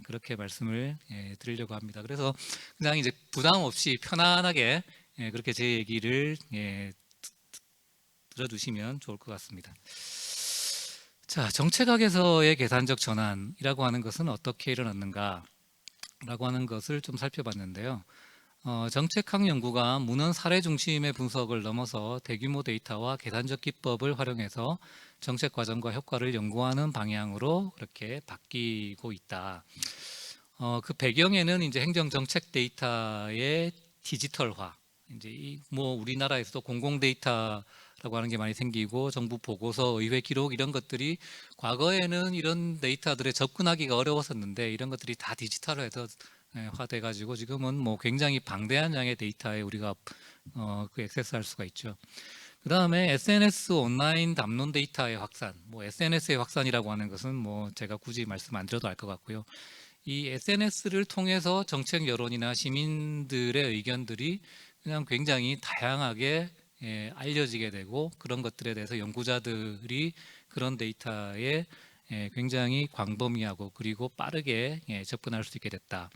그렇게 말씀을 드리려고 합니다. 그래서 그냥 이제 부담 없이 편안하게 그렇게 제 얘기를 들어주시면 좋을 것 같습니다. 자, 정책학에서의 계산적 전환이라고 하는 것은 어떻게 일어났는가 라고 하는 것을 좀 살펴봤는데요. 정책학 연구가 문헌 사례 중심의 분석을 넘어서 대규모 데이터와 계산적 기법을 활용해서 정책 과정과 효과를 연구하는 방향으로 그렇게 바뀌고 있다. 그 배경에는 이제 행정 정책 데이터의 디지털화, 이제 뭐 우리나라에서도 공공 데이터라고 하는 게 많이 생기고 정부 보고서, 의회 기록 이런 것들이 과거에는 이런 데이터들에 접근하기가 어려웠었는데 이런 것들이 다 디지털화해서 화돼 가지고 지금은 뭐 굉장히 방대한 양의 데이터에 우리가 그 액세스할 수가 있죠. 그 다음에 SNS 온라인 담론 데이터의 확산, 뭐 SNS의 확산이라고 하는 것은 뭐 제가 굳이 말씀 안 드려도 알 것 같고요. 이 SNS를 통해서 정책 여론이나 시민들의 의견들이 그냥 굉장히 다양하게 알려지게 되고, 그런 것들에 대해서 연구자들이 그런 데이터에 굉장히 광범위하고 그리고 빠르게 접근할 수 있게 됐다.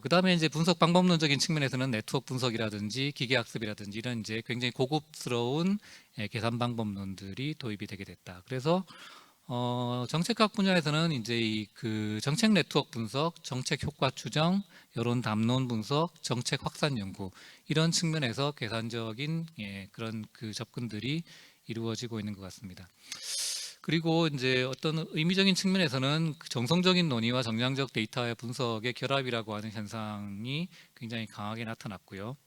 그 다음에 이제 분석 방법론적인 측면에서는 네트워크 분석이라든지 기계학습이라든지 이런 이제 굉장히 고급스러운 계산 방법론들이 도입이 되게 됐다. 그래서 정책학 분야에서는 이제 그 정책 네트워크 분석, 정책 효과 추정, 여론 담론 분석, 정책 확산 연구 이런 측면에서 계산적인 그런 그 접근들이 이루어지고 있는 것 같습니다. 그리고 이제 어떤 의미적인 측면에서는 그 정성적인 논의와 정량적 데이터의 분석의 결합이라고 하는 현상이 굉장히 강하게 나타났고요.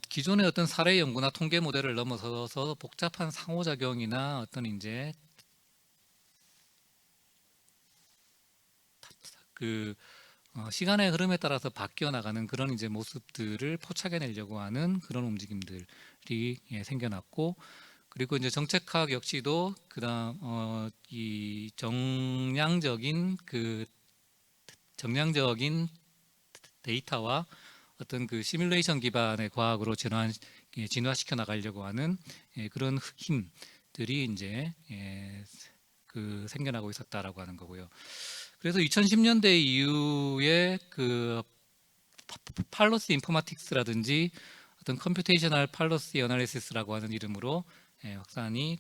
기존의 어떤 사례 연구나 통계 모델을 넘어서서 복잡한 상호작용이나 어떤 이제 그 시간의 흐름에 따라서 바뀌어 나가는 그런 이제 모습들을 포착해내려고 하는 그런 움직임들이 생겨났고, 그리고 이제 정책학 역시도 그다음 이 정량적인 데이터와 어떤 그 시뮬레이션 기반의 과학으로 진화시켜 나가려고 하는 그런 힘들이 이제 그 생겨나고 있었다라고 하는 거고요. 그래서 2010년대 이후에 그 팔로시 인포마틱스라든지 어떤 컴퓨테이셔널 팔로시 어널리시스라고 하는 이름으로 확산이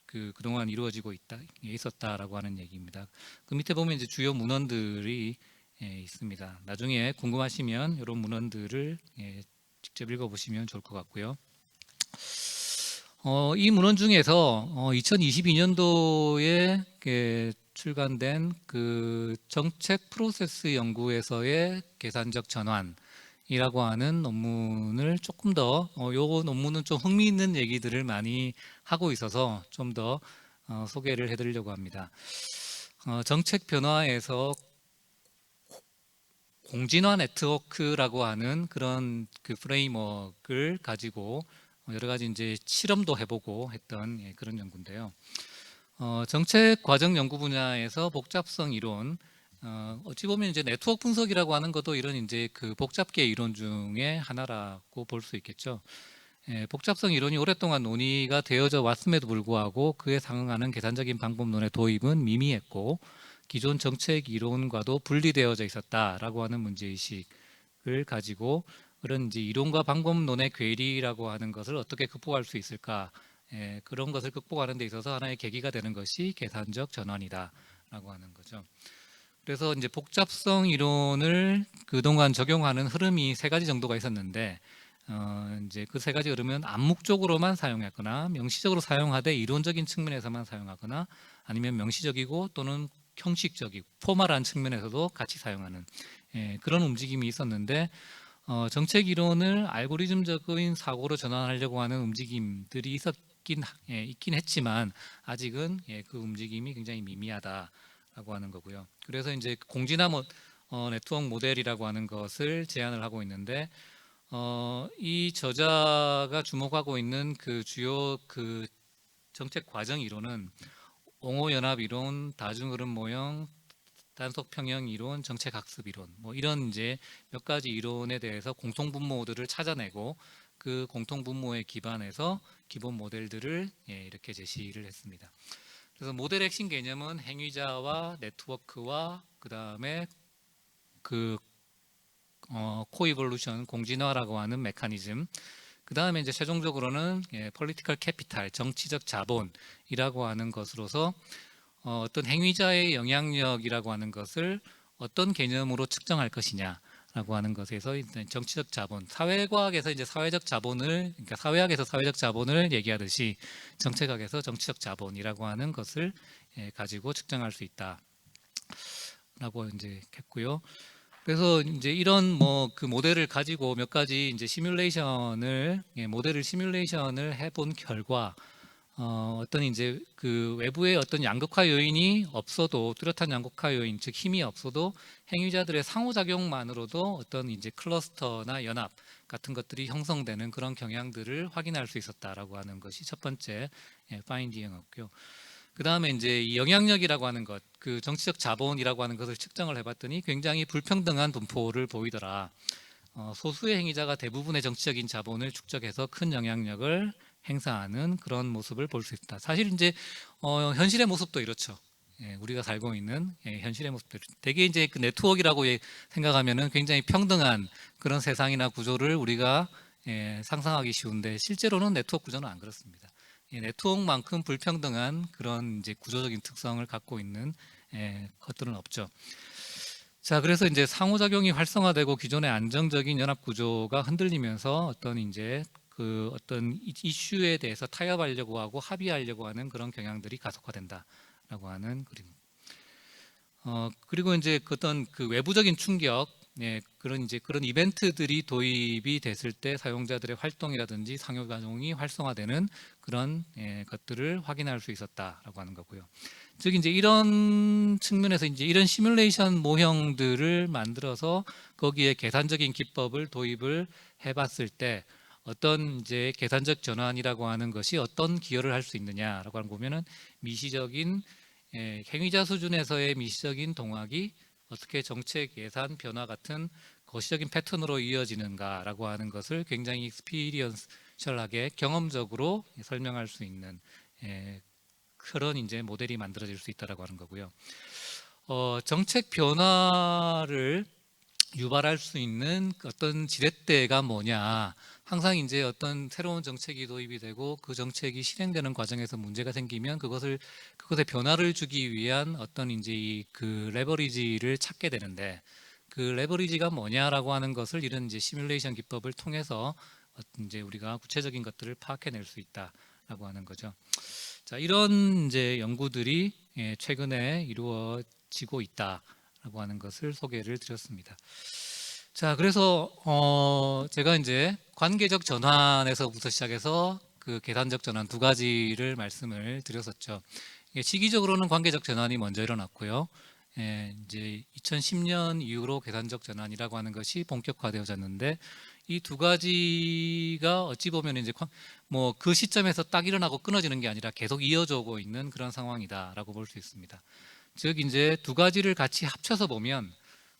그동안 이루어지고 있었다라고 하는 얘기입니다. 그 밑에 보면 이제 주요 문헌들이 있습니다. 나중에 궁금하시면 이런 문헌들을 직접 읽어보시면 좋을 것 같고요. 이 문헌 중에서 2022년도에 출간된 그 정책 프로세스 연구에서의 계산적 전환이라고 하는 논문을 조금 더 요 논문은 좀 흥미있는 얘기들을 많이 하고 있어서 좀 더 소개를 해드리려고 합니다. 정책 변화에서 공진화 네트워크라고 하는 그런 그 프레임워크를 가지고 여러 가지 이제 실험도 해보고 했던 그런 연구인데요. 정책 과정 연구 분야에서 복잡성 이론, 어찌 보면 이제 네트워크 분석이라고 하는 것도 이런 이제 그 복잡계 이론 중에 하나라고 볼 수 있겠죠. 복잡성 이론이 오랫동안 논의가 되어져 왔음에도 불구하고 그에 상응하는 계산적인 방법론의 도입은 미미했고 기존 정책 이론과도 분리되어져 있었다라고 하는 문제의식을 가지고 그런 이제 이론과 방법론의 괴리라고 하는 것을 어떻게 극복할 수 있을까? 그런 것을 극복하는 데 있어서 하나의 계기가 되는 것이 계산적 전환이다라고 하는 거죠. 그래서 이제 복잡성 이론을 그동안 적용하는 흐름이 세 가지 정도가 있었는데 이제 그 세 가지 흐름은 암묵적으로만 사용했거나 명시적으로 사용하되 이론적인 측면에서만 사용하거나 아니면 명시적이고 또는 형식적이고 포멀한 측면에서도 같이 사용하는 그런 움직임이 있었는데 정책 이론을 알고리즘적인 사고로 전환하려고 하는 움직임들이 있긴 했지만 아직은 그 움직임이 굉장히 미미하다라고 하는 거고요. 그래서 이제 공진화 네트워크 모델이라고 하는 것을 제안을 하고 있는데 이 저자가 주목하고 있는 그 주요 그 정책 과정 이론은 옹호연합 이론, 다중흐름 모형, 단속 평형 이론, 정책 학습 이론 뭐 이런 이제 몇 가지 이론에 대해서 공통 분모들을 찾아내고 그 공통 분모에 기반해서 기본 모델들을 이렇게 제시를 했습니다. 그래서 모델 핵심 개념은 행위자와 네트워크와 그 다음에 그 코이볼루션 공진화라고 하는 메커니즘 그 다음에 이제 최종적으로는 폴리티컬 캐피탈 정치적 자본이라고 하는 것으로서 어떤 행위자의 영향력이라고 하는 것을 어떤 개념으로 측정할 것이냐라고 하는 것에서 정치적 자본, 사회과학에서 이제 사회적 자본을 그러니까 사회학에서 사회적 자본을 얘기하듯이 정책학에서 정치적 자본이라고 하는 것을 가지고 측정할 수 있다라고 이제 했고요. 그래서 이제 이런 뭐 그 모델을 가지고 몇 가지 이제 모델을 시뮬레이션을 해본 결과 어떤 이제 그 외부의 어떤 양극화 요인이 없어도 뚜렷한 양극화 요인 즉 힘이 없어도 행위자들의 상호작용만으로도 어떤 이제 클러스터나 연합 같은 것들이 형성되는 그런 경향들을 확인할 수 있었다라고 하는 것이 첫 번째 파인딩이었고요. 그 다음에 이제 이 영향력이라고 하는 것, 그 정치적 자본이라고 하는 것을 측정을 해봤더니 굉장히 불평등한 분포를 보이더라. 소수의 행위자가 대부분의 정치적인 자본을 축적해서 큰 영향력을 행사하는 그런 모습을 볼 수 있다. 사실 이제 현실의 모습도 이렇죠. 우리가 살고 있는 현실의 모습들. 되게 이제 그 네트워크라고 생각하면은 굉장히 평등한 그런 세상이나 구조를 우리가 상상하기 쉬운데 실제로는 네트워크 구조는 안 그렇습니다. 네트워크만큼 불평등한 그런 이제 구조적인 특성을 갖고 있는 것들은 없죠. 자, 그래서 이제 상호작용이 활성화되고 기존의 안정적인 연합 구조가 흔들리면서 어떤 이제 그 어떤 이슈에 대해서 타협하려고 하고 합의하려고 하는 그런 경향들이 가속화된다라고 하는 그림. 그리고 이제 어떤 그 외부적인 충격, 그런 이제 그런 이벤트들이 도입이 됐을 때 사용자들의 활동이라든지 상호작용이 활성화되는 그런 것들을 확인할 수 있었다라고 하는 거고요. 즉 이제 이런 측면에서 이제 이런 시뮬레이션 모형들을 만들어서 거기에 계산적인 기법을 도입을 해봤을 때 어떤 이제 계산적 전환이라고 하는 것이 어떤 기여를 할 수 있느냐라고 하는 거 보면은 미시적인 행위자 수준에서의 미시적인 동학이 어떻게 정책 예산 변화 같은 거시적인 패턴으로 이어지는가라고 하는 것을 굉장히 익스피리언셜하게 경험적으로 설명할 수 있는 그런 이제 모델이 만들어질 수 있다라고 하는 거고요. 정책 변화를 유발할 수 있는 어떤 지렛대가 뭐냐? 항상 이제 어떤 새로운 정책이 도입이 되고 그 정책이 실행되는 과정에서 문제가 생기면 그것에 변화를 주기 위한 어떤 이제 그 레버리지를 찾게 되는데 그 레버리지가 뭐냐라고 하는 것을 이런 이제 시뮬레이션 기법을 통해서 이제 우리가 구체적인 것들을 파악해낼 수 있다라고 하는 거죠. 자, 이런 이제 연구들이 최근에 이루어지고 있다라고 하는 것을 소개를 드렸습니다. 자, 그래서 제가 이제 관계적 전환에서부터 시작해서 그 계산적 전환 두 가지를 말씀을 드렸었죠. 시기적으로는 관계적 전환이 먼저 일어났고요. 이제 2010년 이후로 계산적 전환이라고 하는 것이 본격화되어졌는데 이 두 가지가 어찌 보면 이제 뭐 그 시점에서 딱 일어나고 끊어지는 게 아니라 계속 이어져 오고 있는 그런 상황이다라고 볼 수 있습니다. 즉 이제 두 가지를 같이 합쳐서 보면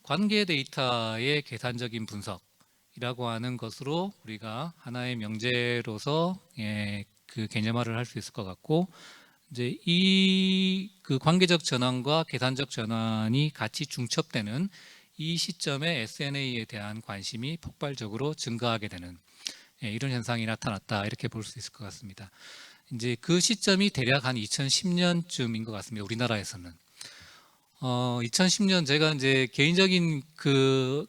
관계 데이터의 계산적인 분석이라고 하는 것으로 우리가 하나의 명제로서 그 개념화를 할 수 있을 것 같고, 이제 이 그 관계적 전환과 계산적 전환이 같이 중첩되는 이 시점에 SNA에 대한 관심이 폭발적으로 증가하게 되는 이런 현상이 나타났다, 이렇게 볼 수 있을 것 같습니다. 이제 그 시점이 대략 한 2010년쯤인 것 같습니다. 우리나라에서는 2010년 제가 이제 개인적인 그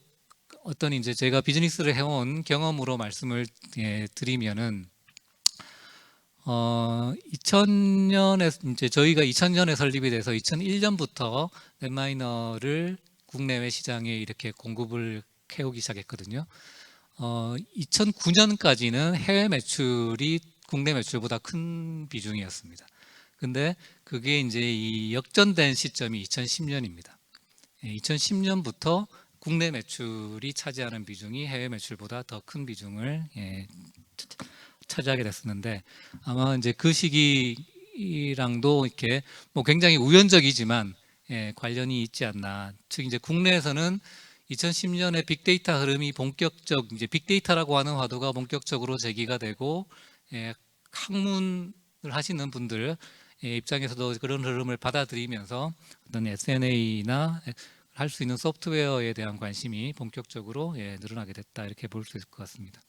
어떤 이제 제가 비즈니스를 해온 경험으로 말씀을 드리면은 2000년에 이제 저희가 2000년에 설립이 돼서 2001년부터 넷마이너를 국내외 시장에 이렇게 공급을 해오기 시작했거든요. 2009년까지는 해외 매출이 국내 매출보다 큰 비중이었습니다. 근데 그게 이제 이 역전된 시점이 2010년입니다. 2010년부터 국내 매출이 차지하는 비중이 해외 매출보다 더 큰 비중을 차지하게 됐었는데, 아마 이제 그 시기랑도 이렇게 뭐 굉장히 우연적이지만 관련이 있지 않나. 즉 이제 국내에서는 2010년에 빅데이터 흐름이 본격적, 이제 빅데이터라고 하는 화두가 본격적으로 제기가 되고 학문을 하시는 분들 입장에서도 그런 흐름을 받아들이면서 어떤 SNA나 할 수 있는 소프트웨어에 대한 관심이 본격적으로 늘어나게 됐다, 이렇게 볼 수 있을 것 같습니다.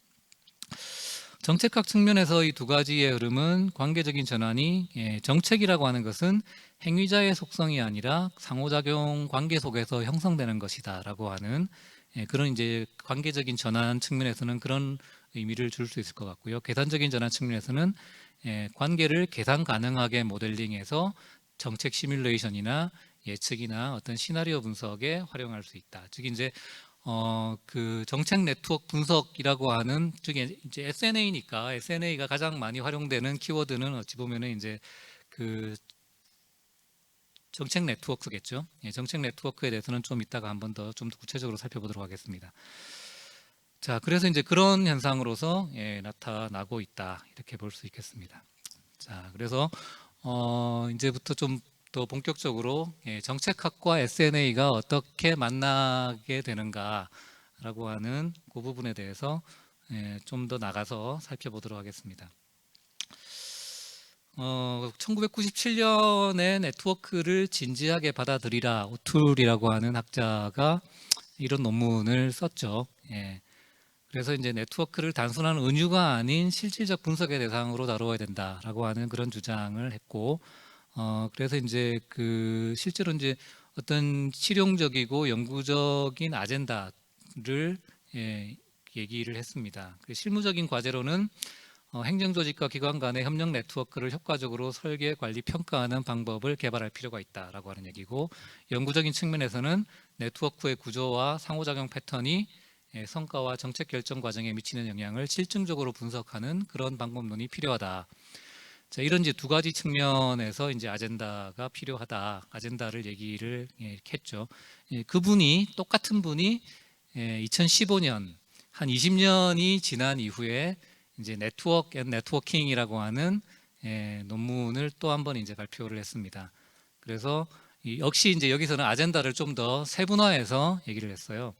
정책학 측면에서 이 두 가지의 흐름은 관계적인 전환이 정책이라고 하는 것은 행위자의 속성이 아니라 상호작용 관계 속에서 형성되는 것이다라고 하는 그런 이제 관계적인 전환 측면에서는 그런 의미를 줄 수 있을 것 같고요. 계산적인 전환 측면에서는 관계를 계산 가능하게 모델링해서 정책 시뮬레이션이나 예측이나 어떤 시나리오 분석에 활용할 수 있다. 즉 이제 그 정책 네트워크 분석이라고 하는, 즉 이제 SNA니까 SNA가 가장 많이 활용되는 키워드는 어찌 보면은 이제 그 정책 네트워크겠죠. 정책 네트워크에 대해서는 좀 이따가 한번 더 좀 구체적으로 살펴보도록 하겠습니다. 자, 그래서 이제 그런 현상으로서 나타나고 있다, 이렇게 볼 수 있겠습니다. 자, 그래서 이제부터 좀 더 본격적으로 정책학과 SNA가 어떻게 만나게 되는가라고 하는 그 부분에 대해서 좀 더 나가서 살펴보도록 하겠습니다. 1997년에 네트워크를 진지하게 받아들이라 오툴이라고 하는 학자가 이런 논문을 썼죠. 그래서 이제 네트워크를 단순한 은유가 아닌 실질적 분석의 대상으로 다루어야 된다라고 하는 그런 주장을 했고, 그래서 이제 그 실제로 이제 어떤 실용적이고 영구적인 아젠다를 얘기를 했습니다. 그 실무적인 과제로는 행정조직과 기관 간의 협력 네트워크를 효과적으로 설계, 관리, 평가하는 방법을 개발할 필요가 있다라고 하는 얘기고, 연구적인 측면에서는 네트워크의 구조와 상호작용 패턴이 성과와 정책 결정 과정에 미치는 영향을 실증적으로 분석하는 그런 방법론이 필요하다. 자, 이런 이제 두 가지 측면에서 이제 아젠다가 필요하다, 아젠다를 얘기를 했죠. 그분이, 똑같은 분이 2015년 한 20년이 지난 이후에 이제 네트워크 앤 네트워킹이라고 하는 논문을 또 한 번 이제 발표를 했습니다. 그래서 역시 이제 여기서는 아젠다를 좀 더 세분화해서 얘기를 했어요.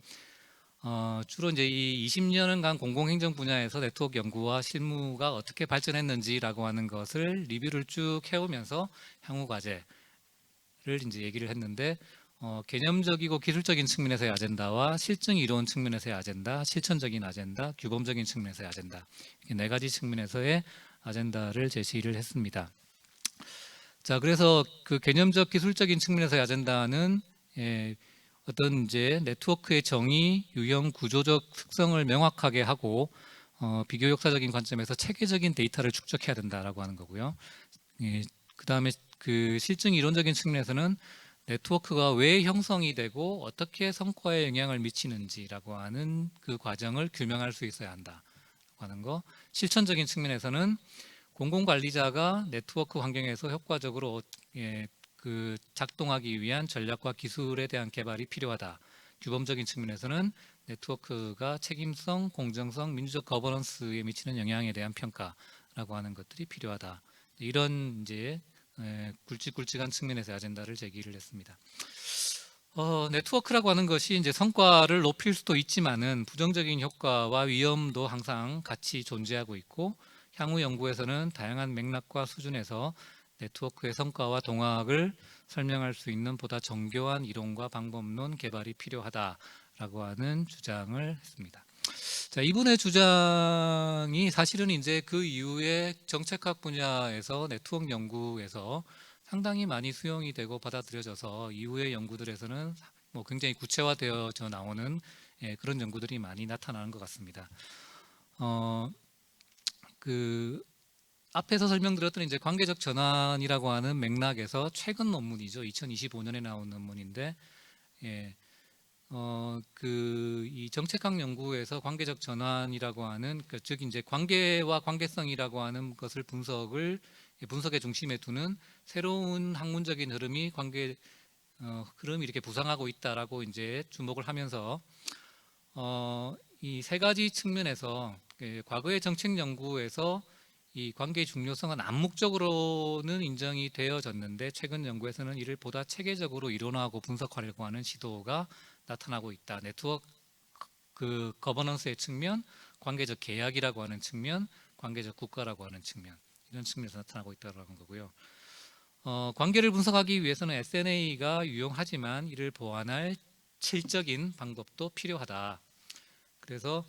주로 이제 이 20년간 공공행정 분야에서 네트워크 연구와 실무가 어떻게 발전했는지라고 하는 것을 리뷰를 쭉 해오면서 향후 과제를 이제 얘기를 했는데, 개념적이고 기술적인 측면에서의 아젠다와 실증 이론 측면에서의 아젠다, 실천적인 아젠다, 규범적인 측면에서의 아젠다, 이렇게 네 가지 측면에서의 아젠다를 제시를 했습니다. 자, 그래서 그 개념적 기술적인 측면에서의 아젠다는 어떤 이제 네트워크의 정의, 유형, 구조적 특성을 명확하게 하고 비교 역사적인 관점에서 체계적인 데이터를 축적해야 된다라고 하는 거고요. 그 다음에 그 실증 이론적인 측면에서는 네트워크가 왜 형성이 되고 어떻게 성과에 영향을 미치는지라고 하는 그 과정을 규명할 수 있어야 한다라고 하는 거. 실천적인 측면에서는 공공관리자가 네트워크 환경에서 효과적으로 그 작동하기 위한 전략과 기술에 대한 개발이 필요하다. 규범적인 측면에서는 네트워크가 책임성, 공정성, 민주적 거버넌스에 미치는 영향에 대한 평가라고 하는 것들이 필요하다. 이런 이제 굵직굵직한 측면에서 아젠다를 제기를 했습니다. 네트워크라고 하는 것이 이제 성과를 높일 수도 있지만은 부정적인 효과와 위험도 항상 같이 존재하고 있고, 향후 연구에서는 다양한 맥락과 수준에서 네트워크의 성과와 동학을 설명할 수 있는 보다 정교한 이론과 방법론 개발이 필요하다라고 하는 주장을 했습니다. 자, 이분의 주장이 사실은 이제 그 이후에 정책학 분야에서 네트워크 연구에서 상당히 많이 수용이 되고 받아들여져서 이후의 연구들에서는 뭐 굉장히 구체화되어져 나오는 그런 연구들이 많이 나타나는 것 같습니다. 그 앞에서 설명드렸던 이제 관계적 전환이라고 하는 맥락에서 최근 논문이죠. 2025년에 나온 논문인데, 이 정책학 연구에서 관계적 전환이라고 하는, 즉 이제 관계와 관계성이라고 하는 것을 분석의 중심에 두는 새로운 학문적인 흐름이 흐름이 이렇게 부상하고 있다라고 이제 주목을 하면서 이 세 가지 측면에서 과거의 정책 연구에서 이 관계의 중요성은 암묵적으로는 인정이 되어졌는데, 최근 연구에서는 이를 보다 체계적으로 이론화하고 분석하려고 하는 시도가 나타나고 있다. 네트워크 거버넌스의 측면, 관계적 계약이라고 하는 측면, 관계적 국가라고 하는 측면, 이런 측면에서 나타나고 있다는 거고요. 관계를 분석하기 위해서는 SNA가 유용하지만 이를 보완할 질적인 방법도 필요하다. 그래서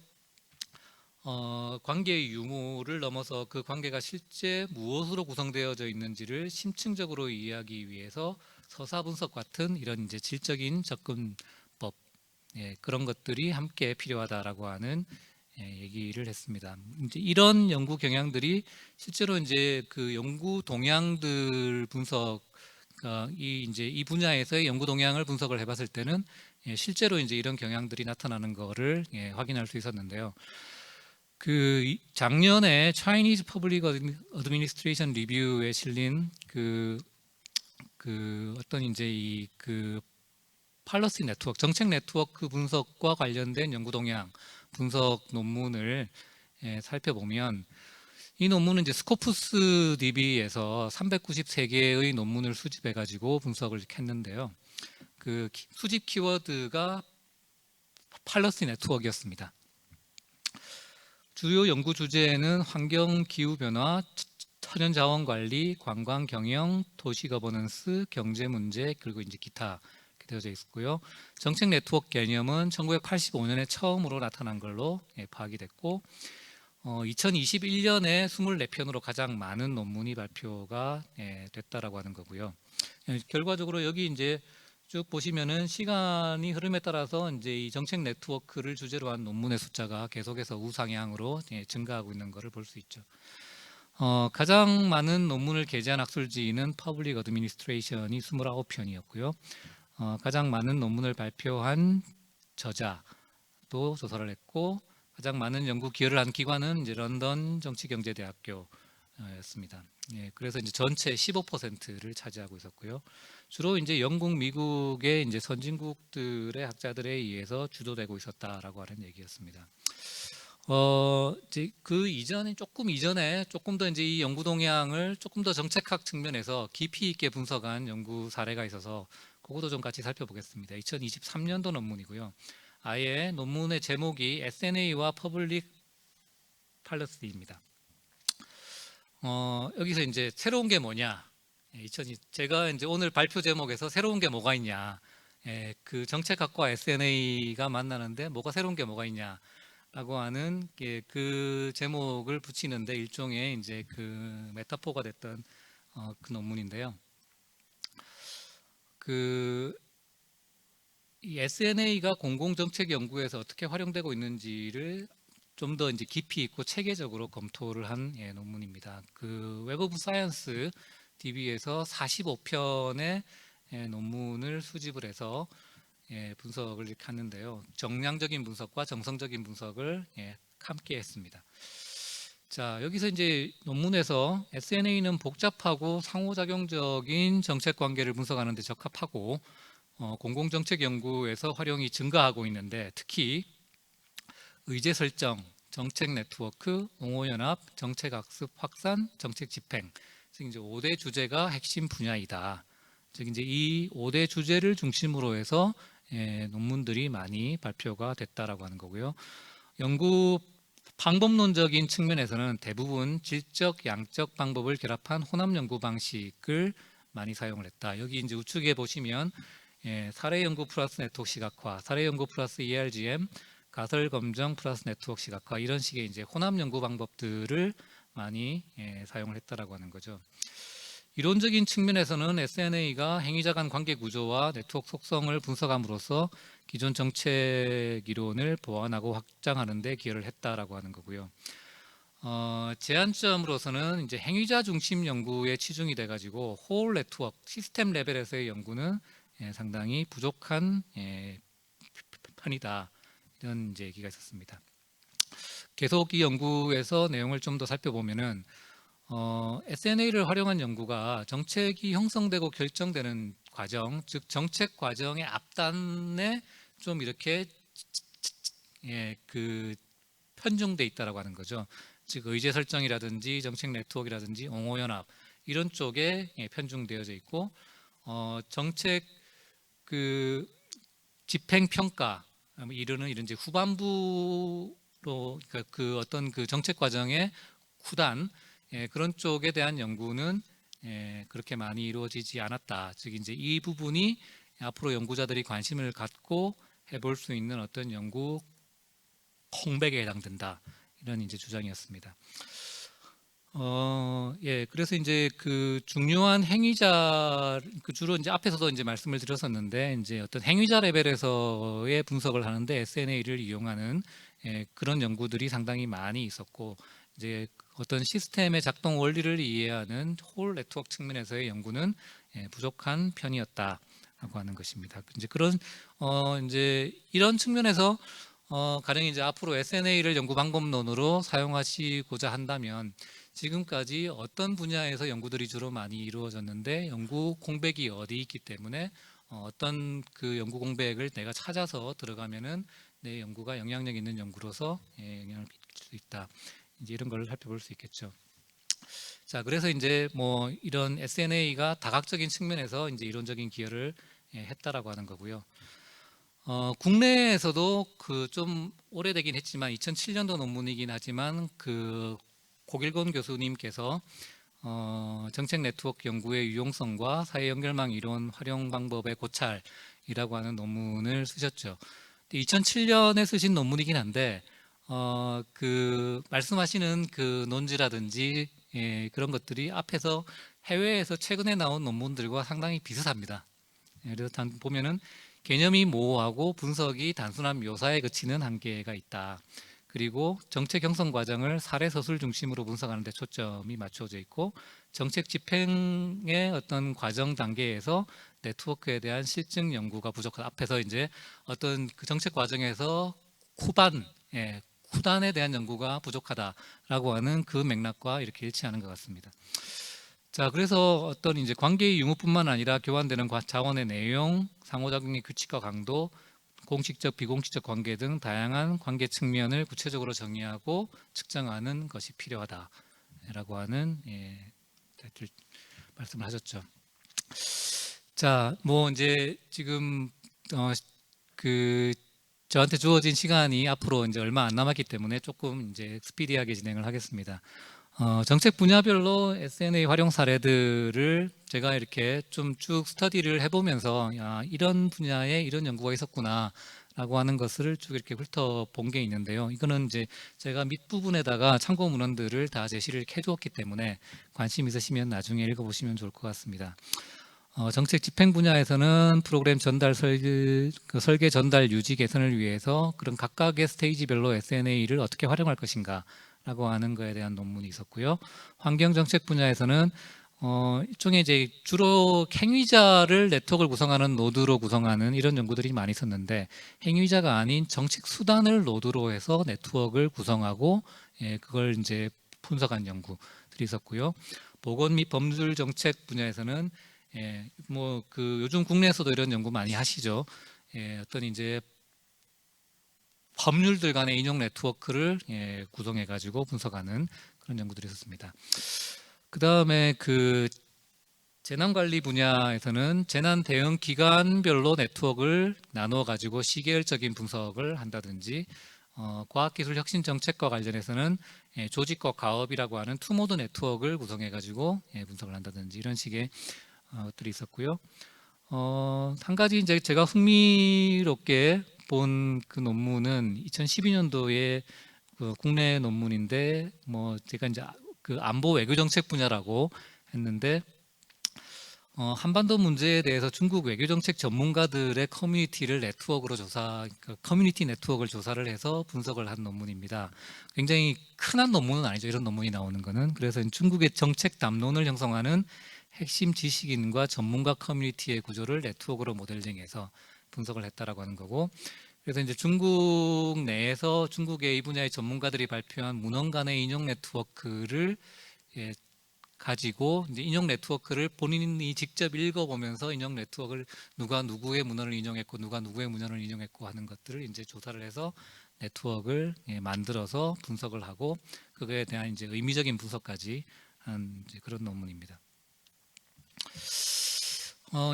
관계의 유무를 넘어서 그 관계가 실제 무엇으로 구성되어져 있는지를 심층적으로 이해하기 위해서 서사 분석 같은 이런 이제 질적인 접근법, 그런 것들이 함께 필요하다라고 하는 얘기를 했습니다. 이제 이런 연구 경향들이 실제로 이제 그 연구 동향들 분석, 이 분야에서의 연구 동향을 분석을 해봤을 때는 실제로 이제 이런 경향들이 나타나는 것을 확인할 수 있었는데요. 작년에 Chinese Public Administration Review에 실린 어떤 이제 팔러시 네트워크, 정책 네트워크 분석과 관련된 연구 동향 분석 논문을 살펴보면, 이 논문은 이제 스코프스 DB에서 393개의 논문을 수집해 가지고 분석을 했는데요. 그 수집 키워드가 팔러시 네트워크였습니다. 주요 연구 주제는 환경 기후 변화, 천연 자원 관리, 관광 경영, 도시 거버넌스, 경제 문제, 그리고 이제 기타 이렇게 되어져 있고요. 정책 네트워크 개념은 1985년에 처음으로 나타난 걸로 파악이 됐고, 2021년에 24편으로 가장 많은 논문이 발표가 됐다라고 하는 거고요. 결과적으로 여기 이제 쭉 보시면은 시간이 흐름에 따라서 이제 이 정책 네트워크를 주제로 한 논문의 숫자가 계속해서 우상향으로 증가하고 있는 것을 볼 수 있죠. 가장 많은 논문을 게재한 학술지는 퍼블릭 어드미니스트레이션이 29편이었고요. 가장 많은 논문을 발표한 저자도 조사를 했고, 가장 많은 연구 기여를 한 기관은 이제 런던 정치경제대학교였습니다. 그래서 이제 전체 15%를 차지하고 있었고요. 주로 이제 영국, 미국의 이제 선진국들의 학자들에 의해서 주도되고 있었다라고 하는 얘기였습니다. 이제 조금 더 이제 이 연구 동향을 조금 더 정책학 측면에서 깊이 있게 분석한 연구 사례가 있어서 그것도 좀 같이 살펴보겠습니다. 2023년도 논문이고요. 아예 논문의 제목이 SNA와 퍼블릭 팔러시입니다. 여기서 이제 새로운 게 뭐냐? 제가 이제 오늘 발표 제목에서 새로운 게 뭐가 있냐? 그 정책학과 SNA가 만나는데 새로운 게 뭐가 있냐라고 하는 그 제목을 붙이는데 일종의 이제 그 메타포가 됐던 그 논문인데요. 이 SNA가 공공정책 연구에서 어떻게 활용되고 있는지를 좀 더 이제 깊이 있고 체계적으로 검토를 한 논문입니다. 웹 오브 사이언스 DB에서 45편의 논문을 수집을 해서 분석을 이렇게 하는데요. 정량적인 분석과 정성적인 분석을 함께 했습니다. 자, 여기서 이제 논문에서 SNA는 복잡하고 상호작용적인 정책 관계를 분석하는 데 적합하고 공공정책 연구에서 활용이 증가하고 있는데, 특히 의제 설정, 정책 네트워크, 옹호연합, 정책 학습 확산, 정책 집행, 즉 이제 5대 주제가 핵심 분야이다. 즉 이제 이 5대 주제를 중심으로 해서 논문들이 많이 발표가 됐다라고 하는 거고요. 연구 방법론적인 측면에서는 대부분 질적, 양적 방법을 결합한 혼합 연구 방식을 많이 사용을 했다. 여기 이제 우측에 보시면 사례 연구 플러스 네트워크 시각화, 사례 연구 플러스 ERGM, 가설 검정 플러스 네트워크 시각화 이런 식의 이제 혼합 연구 방법들을 많이 사용을 했다라고 하는 거죠. 이론적인 측면에서는 SNA가 행위자 간 관계 구조와 네트워크 속성을 분석함으로써 기존 정책 이론을 보완하고 확장하는 데 기여를 했다라고 하는 거고요. 제한점으로서는 이제 행위자 중심 연구에 치중이 돼 가지고 홀 네트워크 시스템 레벨에서의 연구는 상당히 부족한 편이다. 이런 이제 얘기가 있었습니다. 계속 이 연구에서 내용을 좀 더 살펴보면은 SNA를 활용한 연구가 정책이 형성되고 결정되는 과정, 즉 정책 과정의 앞단에 좀 이렇게 그 편중돼 있다라고 하는 거죠. 즉 의제 설정이라든지 정책 네트워크라든지 옹호 연합 이런 쪽에 편중되어져 있고 정책 그 집행 평가 이르는 이런 이제 후반부로 그 어떤 그 정책 과정의 후단 그런 쪽에 대한 연구는 그렇게 많이 이루어지지 않았다. 즉 이제 이 부분이 앞으로 연구자들이 관심을 갖고 해볼 수 있는 어떤 연구 공백에 해당된다. 이런 이제 주장이었습니다. 그래서 이제 그 중요한 행위자 주로 이제 앞에서도 이제 말씀을 드렸었는데 이제 어떤 행위자 레벨에서의 분석을 하는데 SNA를 이용하는 그런 연구들이 상당히 많이 있었고 이제 어떤 시스템의 작동 원리를 이해하는 홀 네트워크 측면에서의 연구는 부족한 편이었다라고 하는 것입니다. 이제 그런 이제 이런 측면에서 가령 이제 앞으로 SNA를 연구 방법론으로 사용하시고자 한다면 지금까지 어떤 분야에서 연구들이 주로 많이 이루어졌는데 연구 공백이 어디 있기 때문에 어떤 그 연구 공백을 내가 찾아서 들어가면은 내 연구가 영향력 있는 연구로서 영향을 미칠 수 있다. 이제 이런 걸 살펴볼 수 있겠죠. 자, 그래서 이제 뭐 이런 SNA가 다각적인 측면에서 이제 이론적인 기여를 했다라고 하는 거고요. 국내에서도 그 좀 오래되긴 했지만 2007년도 논문이긴 하지만 그 고길곤 교수님께서 정책 네트워크 연구의 유용성과 사회 연결망 이론 활용 방법의 고찰이라고 하는 논문을 쓰셨죠. 2007년에 쓰신 논문이긴 한데 그 말씀하시는 그 논지라든지 그런 것들이 앞에서 해외에서 최근에 나온 논문들과 상당히 비슷합니다. 그래서 보면은 개념이 모호하고 분석이 단순한 묘사에 그치는 한계가 있다. 그리고 정책 형성 과정을 사례 서술 중심으로 분석하는 데 초점이 맞춰져 있고 정책 집행의 어떤 과정 단계에서 네트워크에 대한 실증 연구가 부족하다. 앞에서 이제 어떤 그 정책 과정에서 후단에 대한 연구가 부족하다라고 하는 그 맥락과 이렇게 일치하는 것 같습니다. 자, 그래서 어떤 이제 관계의 유무뿐만 아니라 교환되는 자원의 내용, 상호작용의 규칙과 강도, 공식적, 비공식적 관계 등 다양한 관계 측면을 구체적으로 정의하고 측정하는 것이 필요하다라고 하는 말씀을 하셨죠. 자, 뭐 이제 지금 그 저한테 주어진 시간이 앞으로 이제 얼마 안 남았기 때문에 조금 이제 스피디하게 진행을 하겠습니다. 정책 분야별로 SNA 활용 사례들을 제가 이렇게 좀 쭉 스터디를 해보면서 이런 분야에 이런 연구가 있었구나 라고 하는 것을 쭉 이렇게 훑어본 게 있는데요. 이거는 이제 제가 밑부분에다가 참고 문헌들을 다 제시를 해두었기 때문에 관심 있으시면 나중에 읽어보시면 좋을 것 같습니다. 정책 집행 분야에서는 프로그램 전달 설계 전달 유지 개선을 위해서 그런 각각의 스테이지별로 SNA를 어떻게 활용할 것인가 라고 하는 거에 대한 논문이 있었고요. 환경 정책 분야에서는 일종의 이제 주로 행위자를 네트워크를 구성하는 노드로 구성하는 이런 연구들이 많이 있었는데 행위자가 아닌 정책 수단을 노드로 해서 네트워크를 구성하고 그걸 이제 분석한 연구들이 있었고요. 보건 및 법률 정책 분야에서는 뭐 그 요즘 국내에서도 이런 연구 많이 하시죠. 어떤 이제 법률들 간의 인용 네트워크를 구성해 가지고 분석하는 그런 연구들이 있었습니다. 그 다음에 그 재난관리 분야에서는 재난 대응 기관별로 네트워크를 나누어 가지고 시계열적인 분석을 한다든지, 과학기술 혁신 정책과 관련해서는 조직과 가업이라고 하는 투모드 네트워크를 구성해 가지고 분석을 한다든지 이런 식의 것들이 있었고요. 한 가지 이제 제가 흥미롭게 본 그 논문은 2012년도에 그 국내 논문인데, 뭐 제가 이제 그 안보 외교 정책 분야라고 했는데, 한반도 문제에 대해서 중국 외교정책 전문가들의 커뮤니티를 네트워크로 그러니까 커뮤니티 네트워크를 조사를 해서 분석을 한 논문입니다. 굉장히 흔한 논문은 아니죠, 이런 논문이 나오는 거는. 그래서 중국의 정책 담론을 형성하는 핵심 지식인과 전문가 커뮤니티의 구조를 네트워크로 모델링해서 분석을 했다라고 하는 거고, 그래서 이제 중국 내에서 중국의 이 분야의 전문가들이 발표한 문헌 간의 인용 네트워크를 가지고 이제 인용 네트워크를 본인이 직접 읽어보면서 인용 네트워크를 누가 누구의 문헌을 인용했고 누가 누구의 문헌을 인용했고 하는 것들을 이제 조사를 해서 네트워크를 만들어서 분석을 하고, 그거에 대한 이제 의미적인 분석까지 한 이제 그런 논문입니다.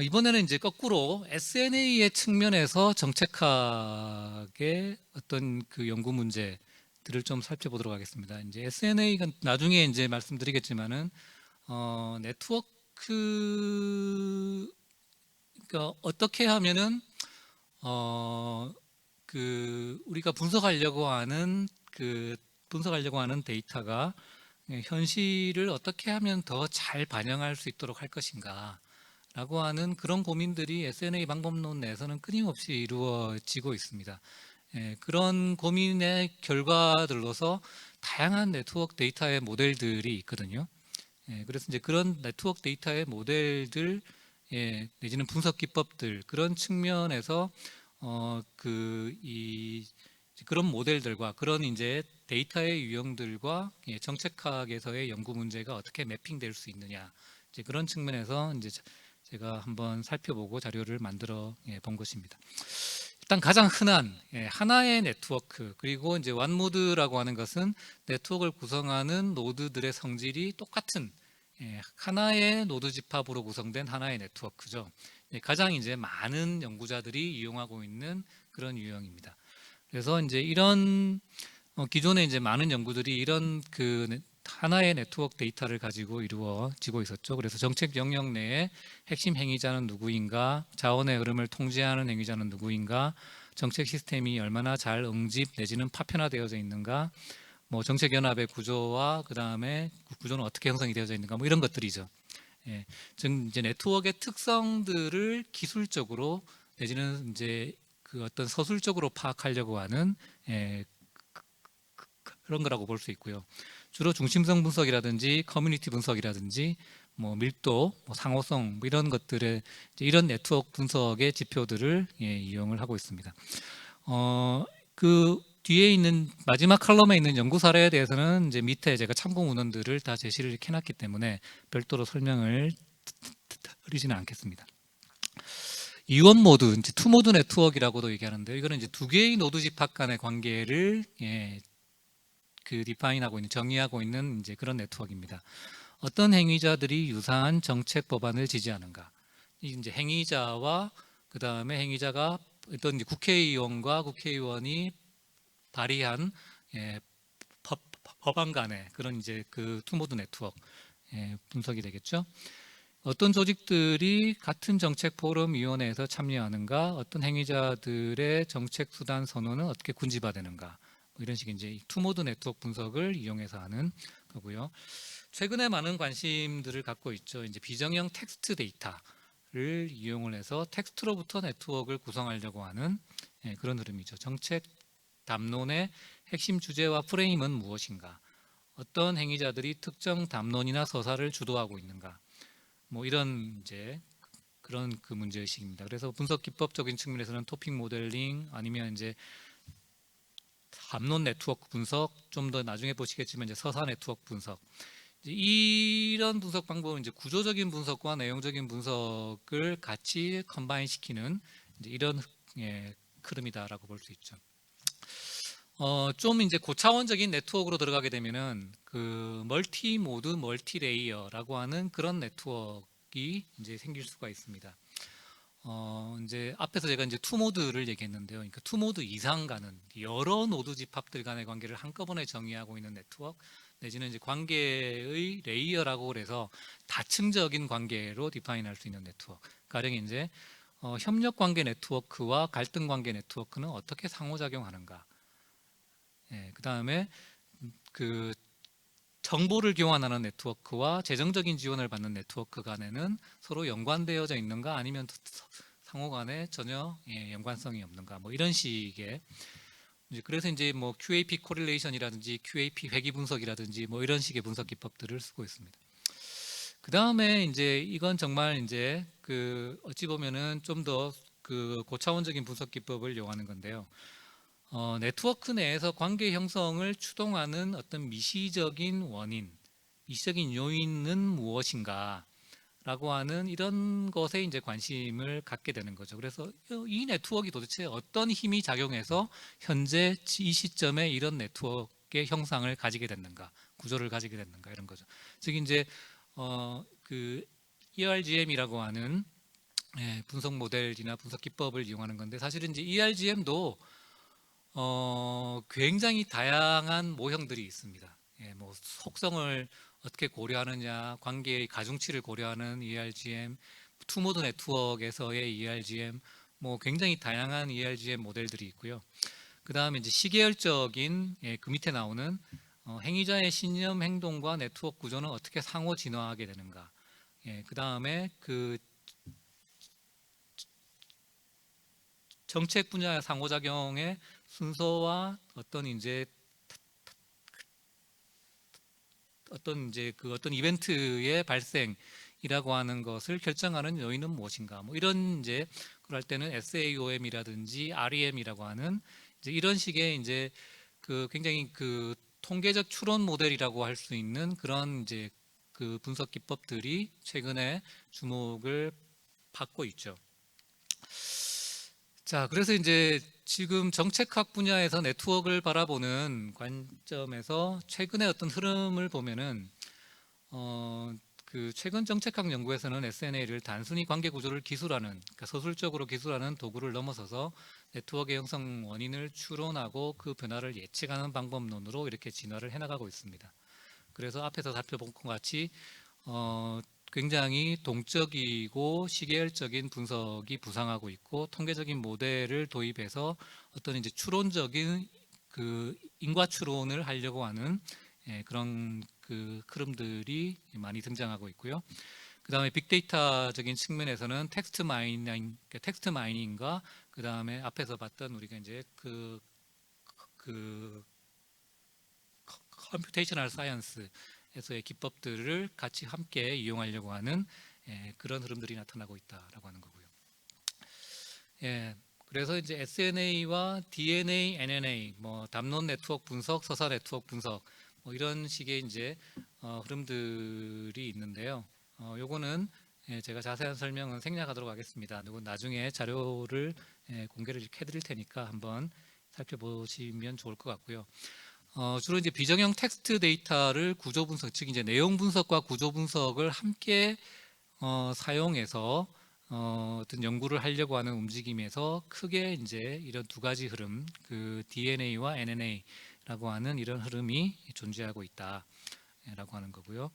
이번에는 이제 거꾸로 SNA의 측면에서 정책학의 어떤 그 연구 문제들을 좀 살펴보도록 하겠습니다. 이제 SNA가 나중에 이제 말씀드리겠지만은 그러니까 어떻게 하면은 우리가 분석하려고 하는 데이터가 현실을 어떻게 하면 더 잘 반영할 수 있도록 할 것인가 라고 하는 그런 고민들이 SNA 방법론 내에서는 끊임없이 이루어지고 있습니다. 그런 고민의 결과들로서 다양한 네트워크 데이터의 모델들이 있거든요. 그래서 이제 그런 네트워크 데이터의 모델들, 내지는 분석 기법들, 그런 측면에서 그런 모델들과 그런 이제 데이터의 유형들과 정책학에서의 연구 문제가 어떻게 매핑될 수 있느냐, 이제 그런 측면에서 이제 제가 한번 살펴보고 자료를 만들어 본 것입니다. 일단 가장 흔한 하나의 네트워크, 그리고 이제 완모드라고 하는 것은 네트워크를 구성하는 노드들의 성질이 똑같은 하나의 노드 집합으로 구성된 하나의 네트워크죠. 가장 이제 많은 연구자들이 이용하고 있는 그런 유형입니다. 그래서 이제 이런 기존에 이제 많은 연구들이 이런 그 하나의 네트워크 데이터를 가지고 이루어지고 있었죠. 그래서 정책 영역 내에 핵심 행위자는 누구인가, 자원의 흐름을 통제하는 행위자는 누구인가, 정책 시스템이 얼마나 잘 응집 내지는 파편화되어져 있는가, 뭐 정책 연합의 구조와 그 다음에 구조는 어떻게 형성이 되어져 있는가, 뭐 이런 것들이죠. 즉 이제 네트워크의 특성들을 기술적으로 내지는 이제 그 어떤 서술적으로 파악하려고 하는 그런 거라고 볼 수 있고요. 주로 중심성 분석이라든지 커뮤니티 분석이라든지 뭐 밀도, 뭐 상호성, 뭐 이런 것들의 이런 네트워크 분석의 지표들을 이용을 하고 있습니다. 그 뒤에 있는 마지막 컬럼에 있는 연구 사례에 대해서는 이제 밑에 제가 참고 문헌들을 다 제시를 이렇게 해놨기 때문에 별도로 설명을 드리지는 않겠습니다. 이원 모드, 이제 투 모드 네트워크라고도 얘기하는데, 이거는 이제 두 개의 노드 집합 간의 관계를 디파인하고 있는, 정의하고 있는 이제 그런 네트워크입니다. 어떤 행위자들이 유사한 정책 법안을 지지하는가? 이제 행위자와 그 다음에 행위자가 어떤 이제 국회의원과 국회의원이 발의한 법안 간의 그런 이제 그 투모드 네트워크 분석이 되겠죠. 어떤 조직들이 같은 정책 포럼 위원회에서 참여하는가, 어떤 행위자들의 정책 수단 선언은 어떻게 군집화되는가, 뭐 이런 식의 이제 투모드 네트워크 분석을 이용해서 하는 거고요. 최근에 많은 관심들을 갖고 있죠. 이제 비정형 텍스트 데이터를 이용을 해서 텍스트로부터 네트워크를 구성하려고 하는 그런 흐름이죠. 정책 담론의 핵심 주제와 프레임은 무엇인가? 어떤 행위자들이 특정 담론이나 서사를 주도하고 있는가? 뭐 이런 이제 그런 그 문제 의식입니다. 그래서 분석 기법적인 측면에서는 토픽 모델링, 아니면 이제 담론 네트워크 분석, 좀 더 나중에 보시겠지만 이제 서사 네트워크 분석, 이런 분석 방법은 이제 구조적인 분석과 내용적인 분석을 같이 컴바인 시키는 이제 이런 흐름이다라고 볼 수 있죠. 좀 이제 고차원적인 네트워크로 들어가게 되면은 그 멀티 모드, 멀티 레이어라고 하는 그런 네트워크가 이제 생길 수가 있습니다. 이제 앞에서 제가 이제 투 모드를 얘기했는데요. 그러니까 투 모드 이상 가는 여러 노드 집합들 간의 관계를 한꺼번에 정의하고 있는 네트워크, 내지는 이제 관계의 레이어라고 그래서 다층적인 관계로 디파인할 수 있는 네트워크. 가령 이제 협력 관계 네트워크와 갈등 관계 네트워크는 어떻게 상호작용하는가. 예, 그 다음에 그 정보를 교환하는 네트워크와 재정적인 지원을 받는 네트워크 간에는 서로 연관되어져 있는가, 아니면 상호 간에 전혀 연관성이 없는가, 뭐 이런 식의 그래서 이제 뭐 QAP 코릴레이션이라든지 QAP 회귀 분석이라든지 뭐 이런 식의 분석 기법들을 쓰고 있습니다. 그 다음에 이제 이건 정말 이제 그 어찌 보면은 좀 더 그 고차원적인 분석 기법을 이용하는 건데요. 네트워크 내에서 관계 형성을 추동하는 어떤 미시적인 원인, 미시적인 요인은 무엇인가? 라고 하는 이런 것에 이제 관심을 갖게 되는 거죠. 그래서 이 네트워크가 도대체 어떤 힘이 작용해서 현재 이 시점에 이런 네트워크의 형상을 가지게 됐는가, 구조를 가지게 됐는가, 이런 거죠. 즉 이제 그 ERGM이라고 하는 분석 모델이나 분석 기법을 이용하는 건데, 사실은 이제 ERGM도 굉장히 다양한 모형들이 있습니다. 뭐 속성을 어떻게 고려하느냐, 관계의 가중치를 고려하는 ERGM, 투모드 네트워크에서의 ERGM, 뭐 굉장히 다양한 ERGM 모델들이 있고요. 그 다음에 이제 시계열적인 그 밑에 나오는 행위자의 신념, 행동과 네트워크 구조는 어떻게 상호 진화하게 되는가. 그 다음에 그 정책 분야의 상호작용의 순서와 어떤 이제 어떤 이벤트의 발생이라고 하는 것을 결정하는 요인은 무엇인가? 뭐 이런 이제 그럴 때는 SAOM이라든지 REM이라고 하는 이제 이런 식의 이제 그 굉장히 그 통계적 추론 모델이라고 할 수 있는 그런 이제 그 분석 기법들이 최근에 주목을 받고 있죠. 자, 그래서 이제 지금 정책학 분야에서 네트워크를 바라보는 관점에서 최근의 어떤 흐름을 보면은 그 최근 정책학 연구에서는 SNA를 단순히 관계 구조를 기술하는, 그러니까 서술적으로 기술하는 도구를 넘어서서 네트워크의 형성 원인을 추론하고 그 변화를 예측하는 방법론으로 이렇게 진화를 해나가고 있습니다. 그래서 앞에서 살펴본 것 같이 굉장히 동적이고 시계열적인 분석이 부상하고 있고, 통계적인 모델을 도입해서 어떤 이제 추론적인 그 인과 추론을 하려고 하는 그런 그 흐름들이 많이 등장하고 있고요. 그 다음에 빅데이터적인 측면에서는 텍스트 마이닝과 그 다음에 앞에서 봤던 우리가 이제 그 컴퓨테이셔널 사이언스에서의 기법들을 같이 함께 이용하려고 하는 그런 흐름들이 나타나고 있다라고 하는 거고요. 그래서 이제 SNA와 DNA, NNA, 뭐 담론 네트워크 분석, 서사 네트워크 분석, 뭐 이런 식의 이제 흐름들이 있는데요. 요거는 제가 자세한 설명은 생략하도록 하겠습니다. 이건 나중에 자료를 공개를 이렇게 해드릴 테니까 한번 살펴보시면 좋을 것 같고요. 주로 이제 비정형 텍스트 데이터를 구조 분석, 즉 이제 내용 분석과 구조 분석을 함께 사용해서 어떤 연구를 하려고 하는 움직임에서 크게 이제 이런 두 가지 흐름, 그 DNA와 NNA라고 하는 이런 흐름이 존재하고 있다라고 하는 거고요.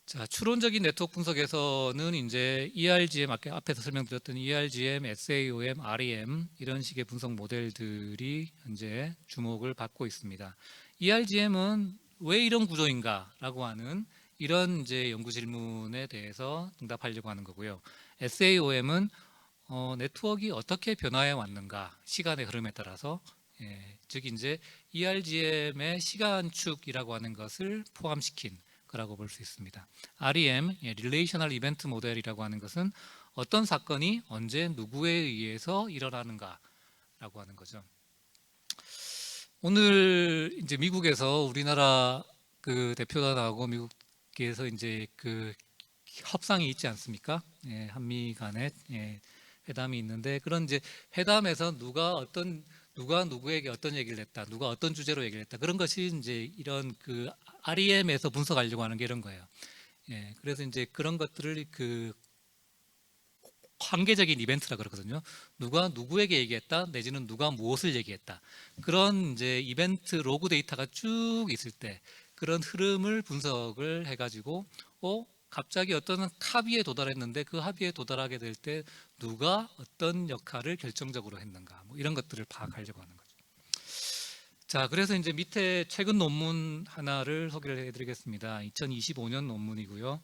자, 추론적인 네트워크 분석에서는 이제 ERGM, 앞에서 설명드렸던 ERGM, SAOM, REM 이런 식의 분석 모델들이 현재 주목을 받고 있습니다. ERGM은 왜 이런 구조인가라고 하는 이런 이제 연구 질문에 대해서 응답하려고 하는 거고요. SAOM은 네트워크가 어떻게 변화해 왔는가, 시간의 흐름에 따라서, 즉 이제 ERGM의 시간축이라고 하는 것을 포함시킨 거라고 볼 수 있습니다. REM, Relational Event 모델이라고 하는 것은 어떤 사건이 언제 누구에 의해서 일어나는가라고 하는 거죠. 오늘 이제 미국에서 우리나라 그 대표단하고 미국에서 이제 그 협상이 있지 않습니까? 한미 간에 회담이 있는데, 그런 이제 회담에서 누가 누구에게 어떤 얘기를 했다, 누가 어떤 주제로 얘기를 했다, 그런 것이 이제 이런 그 REM에서 분석하려고 하는 게 이런 거예요. 예, 그래서 이제 그런 것들을 그 관계적인 이벤트라 그러거든요. 누가 누구에게 얘기했다, 내지는 누가 무엇을 얘기했다. 그런 이제 이벤트 로그 데이터가 쭉 있을 때 그런 흐름을 분석을 해가지고, 갑자기 어떤 합의에 도달했는데 그 합의에 도달하게 될 때 누가 어떤 역할을 결정적으로 했는가, 뭐 이런 것들을 파악하려고 하는 거죠. 자, 그래서 이제 밑에 최근 논문 하나를 소개를 해드리겠습니다. 2025년 논문이고요.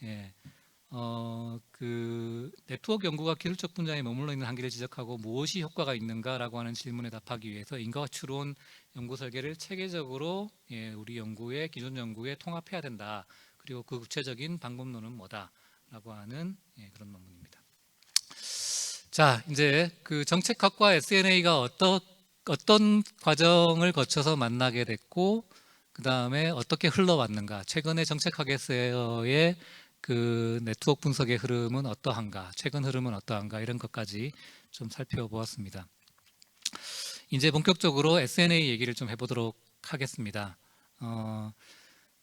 예. 그 네트워크 연구가 기술적 분야에 머물러 있는 한계를 지적하고 무엇이 효과가 있는가라고 하는 질문에 답하기 위해서 인과학 추론 연구 설계를 체계적으로 우리 연구의 기존 연구에 통합해야 된다. 그리고 그 구체적인 방법론은 뭐다라고 하는 그런 논문입니다. 자, 이제 그 정책학과 SNA가 어떤 과정을 거쳐서 만나게 됐고, 그 다음에 어떻게 흘러왔는가, 최근의 정책학에서의 그 네트워크 분석의 흐름은 어떠한가, 최근 흐름은 어떠한가, 이런 것까지 좀 살펴보았습니다. 이제 본격적으로 SNA 얘기를 좀 해보도록 하겠습니다.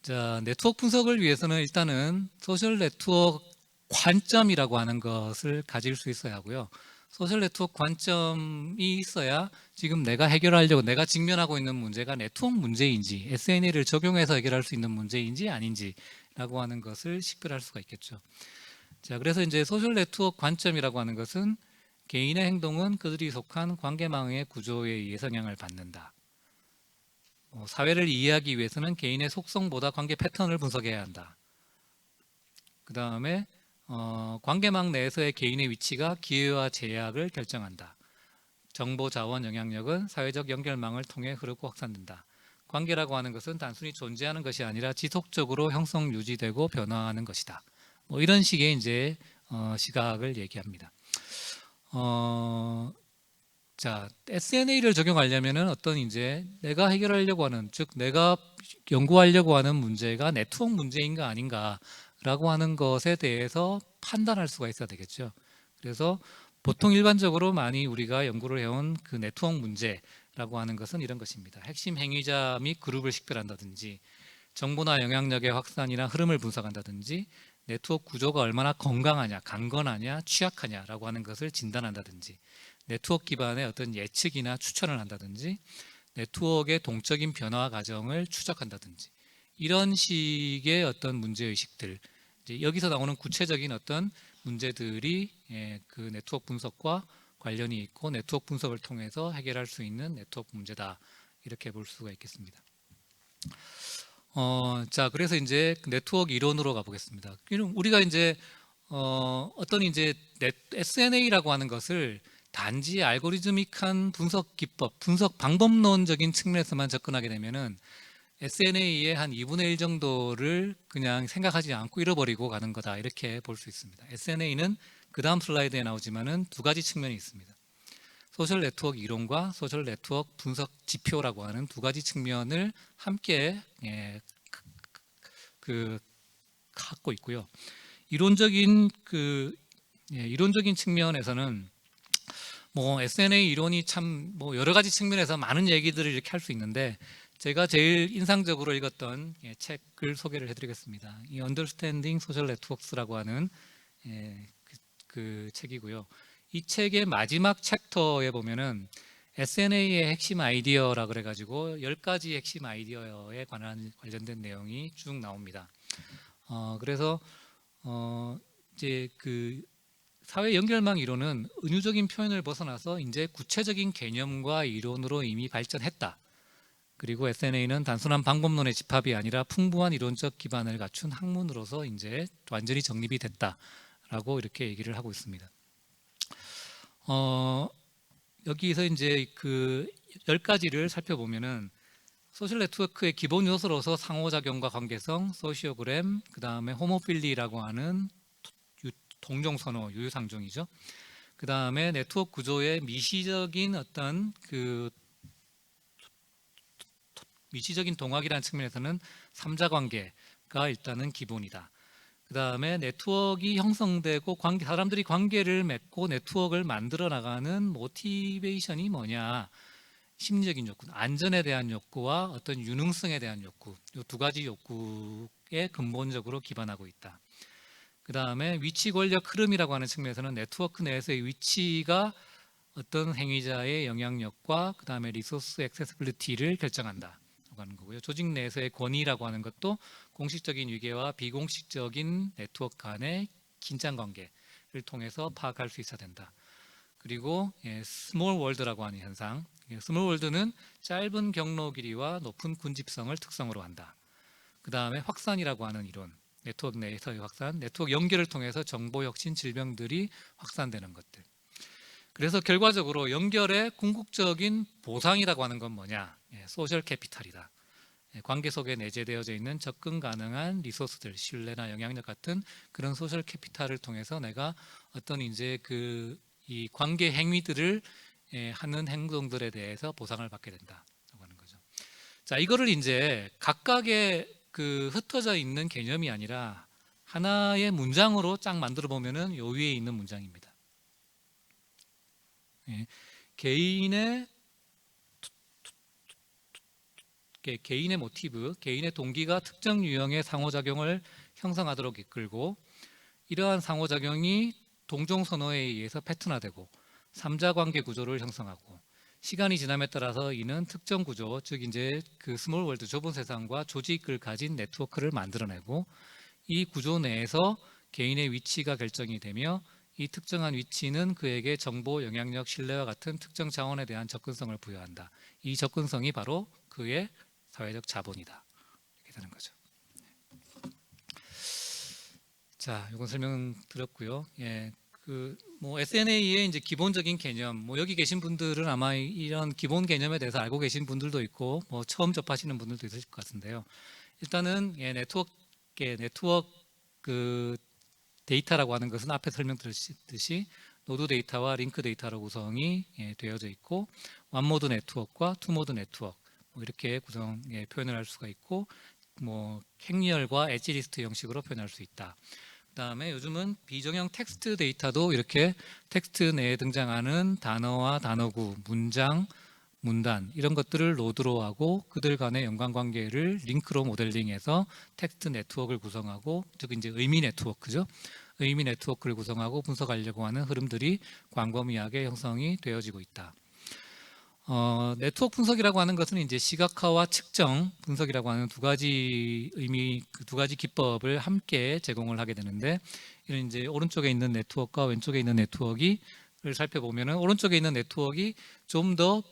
자, 네트워크 분석을 위해서는 일단은 소셜 네트워크 관점이라고 하는 것을 가질 수 있어야 하고요. 소셜 네트워크 관점이 있어야 지금 내가 해결하려고, 내가 직면하고 있는 문제가 네트워크 문제인지 SNA를 적용해서 해결할 수 있는 문제인지 아닌지라고 하는 것을 식별할 수가 있겠죠. 자, 그래서 이제 소셜 네트워크 관점이라고 하는 것은 개인의 행동은 그들이 속한 관계망의 구조에 의해 영향을 받는다. 사회를 이해하기 위해서는 개인의 속성보다 관계 패턴을 분석해야 한다. 그 다음에 관계망 내에서의 개인의 위치가 기회와 제약을 결정한다. 정보, 자원, 영향력은 사회적 연결망을 통해 흐르고 확산된다. 관계라고 하는 것은 단순히 존재하는 것이 아니라 지속적으로 형성, 유지되고 변화하는 것이다. 뭐 이런 식의 이제 시각을 얘기합니다. 자, SNA를 적용하려면은 어떤 이제 내가 해결하려고 하는, 즉 내가 연구하려고 하는 문제가 네트워크 문제인가 아닌가라고 하는 것에 대해서 판단할 수가 있어야 되겠죠. 그래서 보통 일반적으로 많이 우리가 연구를 해온 그 네트워크 문제라고 하는 것은 이런 것입니다. 핵심 행위자 및 그룹을 식별한다든지, 정보나 영향력의 확산이나 흐름을 분석한다든지, 네트워크 구조가 얼마나 건강하냐, 강건하냐, 취약하냐라고 하는 것을 진단한다든지, 네트워크 기반의 어떤 예측이나 추천을 한다든지, 네트워크의 동적인 변화 과정을 추적한다든지, 이런 식의 어떤 문제의식들, 이제 여기서 나오는 구체적인 어떤 문제들이 그 네트워크 분석과 관련이 있고 네트워크 분석을 통해서 해결할 수 있는 네트워크 문제다, 이렇게 볼 수가 있겠습니다. 자, 그래서 이제 네트워크 이론으로 가보겠습니다. 우리가 이제 어떤 이제 SNA라고 하는 것을 단지 알고리즘ik한 분석 기법, 분석 방법론적인 측면에서만 접근하게 되면은 SNA의 한 2분의 1 정도를 그냥 생각하지 않고 잃어버리고 가는 거다, 이렇게 볼 수 있습니다. SNA는 그 다음 슬라이드에 나오지만은 두 가지 측면이 있습니다. 소셜 네트워크 이론과 소셜 네트워크 분석 지표라고 하는 두 가지 측면을 함께 갖고 있고요. 이론적인 이론적인 측면에서는 뭐 SNA 이론이 참 뭐 여러 가지 측면에서 많은 얘기들을 이렇게 할 수 있는데, 제가 제일 인상적으로 읽었던 책을 소개를 해드리겠습니다. 이 Understanding Social Networks라고 하는 그 책이고요. 이 책의 마지막 챕터에 보면은 SNA의 핵심 아이디어라 그래가지고 10가지 핵심 아이디어에 관련된 내용이 쭉 나옵니다. 그래서 이제 그 사회 연결망 이론은 은유적인 표현을 벗어나서 이제 구체적인 개념과 이론으로 이미 발전했다. 그리고 SNA는 단순한 방법론의 집합이 아니라 풍부한 이론적 기반을 갖춘 학문으로서 이제 완전히 정립이 됐다라고 이렇게 얘기를 하고 있습니다. 여기서 이제 그 10가지를 살펴보면은 소셜 네트워크의 기본 요소로서 상호작용과 관계성, 소시오그램, 그 다음에 호모필리라고 하는 동종선호, 유유상종이죠. 그 다음에 네트워크 구조의 미시적인 어떤 그 미시적인 동학이라는 측면에서는 삼자관계가 일단은 기본이다. 그 다음에 네트워크가 형성되고 사람들이 관계를 맺고 네트워크를 만들어 나가는 모티베이션이 뭐냐, 심리적인 욕구, 안전에 대한 욕구와 어떤 유능성에 대한 욕구, 이 두 가지 욕구에 근본적으로 기반하고 있다. 그 다음에 위치 권력 흐름이라고 하는 측면에서는 네트워크 내에서의 위치가 어떤 행위자의 영향력과 그 다음에 리소스 액세시빌리티를 결정한다 하는 거고요. 조직 내에서의 권위라고 하는 것도 공식적인 위계와 비공식적인 네트워크 간의 긴장 관계를 통해서 파악할 수 있어야 된다. 그리고 스몰 월드라고 하는 현상, 스몰 월드는 짧은 경로 길이와 높은 군집성을 특성으로 한다. 그 다음에 확산이라고 하는 이론, 네트워크 내에서의 확산, 네트워크 연결을 통해서 정보 혁신 질병들이 확산되는 것들. 그래서 결과적으로 연결의 궁극적인 보상이라고 하는 건 뭐냐? 소셜 캐피탈이다. 관계 속에 내재되어져 있는 접근 가능한 리소스들, 신뢰나 영향력 같은 그런 소셜 캐피탈을 통해서 내가 어떤 이제 이 관계 행위들을 하는 행동들에 대해서 보상을 받게 된다고 하는 거죠. 자, 이거를 이제 각각의 흩어져 있는 개념이 아니라 하나의 문장으로 쫙 만들어 보면은 요 위에 있는 문장입니다. 개인의 모티브, 개인의 동기가 특정 유형의 상호작용을 형성하도록 이끌고 이러한 상호작용이 동종선호에 의해서 패턴화되고 3자 관계 구조를 형성하고 시간이 지남에 따라서 이는 특정 구조, 즉 이제 스몰 월드 좁은 세상과 조직을 가진 네트워크를 만들어내고 이 구조 내에서 개인의 위치가 결정이 되며 이 특정한 위치는 그에게 정보, 영향력, 신뢰와 같은 특정 자원에 대한 접근성을 부여한다. 이 접근성이 바로 그의 사회적 자본이다. 이렇게 되는 거죠. 자, 이건 설명 드렸고요. SNA의 이제 기본적인 개념, 여기 계신 분들은 아마 이런 기본 개념에 대해서 알고 계신 분들도 있고, 처음 접하시는 분들도 있으실 것 같은데요. 일단은 네트워크 데이터라고 하는 것은 앞에 설명드렸듯이 노드 데이터와 링크 데이터로 구성이 되어져 있고, 원모드 네트워크와 투모드 네트워크 이렇게 표현을 할 수가 있고, 행렬과 엣지 리스트 형식으로 표현할 수 있다. 그 다음에 요즘은 비정형 텍스트 데이터도 이렇게 텍스트 내에 등장하는 단어와 단어구, 문장, 문단 이런 것들을 노드로 하고 그들 간의 연관관계를 링크로 모델링해서 텍스트 네트워크를 구성하고, 즉 이제 의미 네트워크죠. 의미 네트워크를 구성하고 분석하려고 하는 흐름들이 광범위하게 형성이 되어지고 있다. 네트워크 분석이라고 하는 것은 이제 시각화와 측정 분석이라고 하는 두 가지 기법을 함께 제공을 하게 되는데, 이런 이제 오른쪽에 있는 네트워크와 왼쪽에 있는 네트워크를 살펴보면은 오른쪽에 있는 네트워크가 좀 더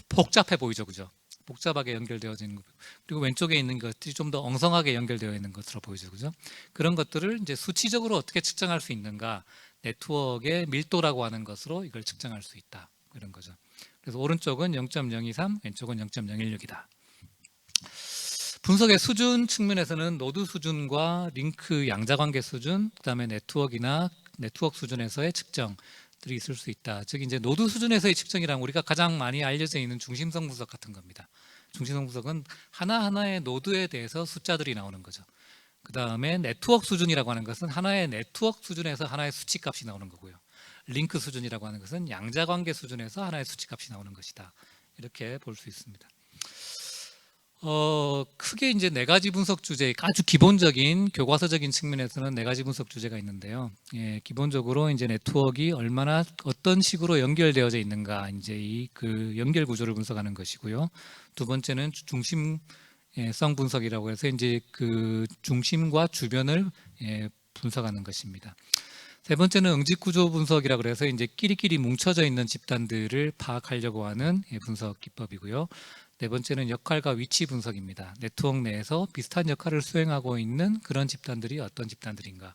복잡해 보이죠, 그죠? 복잡하게 연결되어지는 거. 그리고 왼쪽에 있는 것들이 좀 더 엉성하게 연결되어 있는 것으로 보이죠, 그죠? 그런 것들을 이제 수치적으로 어떻게 측정할 수 있는가? 네트워크의 밀도라고 하는 것으로 이걸 측정할 수 있다, 이런 거죠. 그래서 오른쪽은 0.023, 왼쪽은 0.016이다. 분석의 수준 측면에서는 노드 수준과 링크 양자관계 수준, 그다음에 네트워크나 네트워크 수준에서의 측정들이 있을 수 있다. 즉 이제 노드 수준에서의 측정이란 우리가 가장 많이 알려져 있는 중심성 분석 같은 겁니다. 중심성 분석은 하나하나의 노드에 대해서 숫자들이 나오는 거죠. 그 다음에 네트워크 수준이라고 하는 것은 하나의 네트워크 수준에서 하나의 수치값이 나오는 거고요. 링크 수준이라고 하는 것은 양자관계 수준에서 하나의 수치값이 나오는 것이다. 이렇게 볼 수 있습니다. 크게 이제 네 가지 분석 주제, 아주 기본적인 교과서적인 측면에서는 네 가지 분석 주제가 있는데요. 기본적으로 이제 네트워크가 얼마나 어떤 식으로 연결되어져 있는가, 이제 연결 구조를 분석하는 것이고요. 두 번째는 중심성 분석이라고 해서 이제 중심과 주변을 분석하는 것입니다. 세 번째는 응집 구조 분석이라고 해서 이제 끼리끼리 뭉쳐져 있는 집단들을 파악하려고 하는 분석 기법이고요. 네 번째는 역할과 위치 분석입니다. 네트워크 내에서 비슷한 역할을 수행하고 있는 그런 집단들이 어떤 집단들인가라고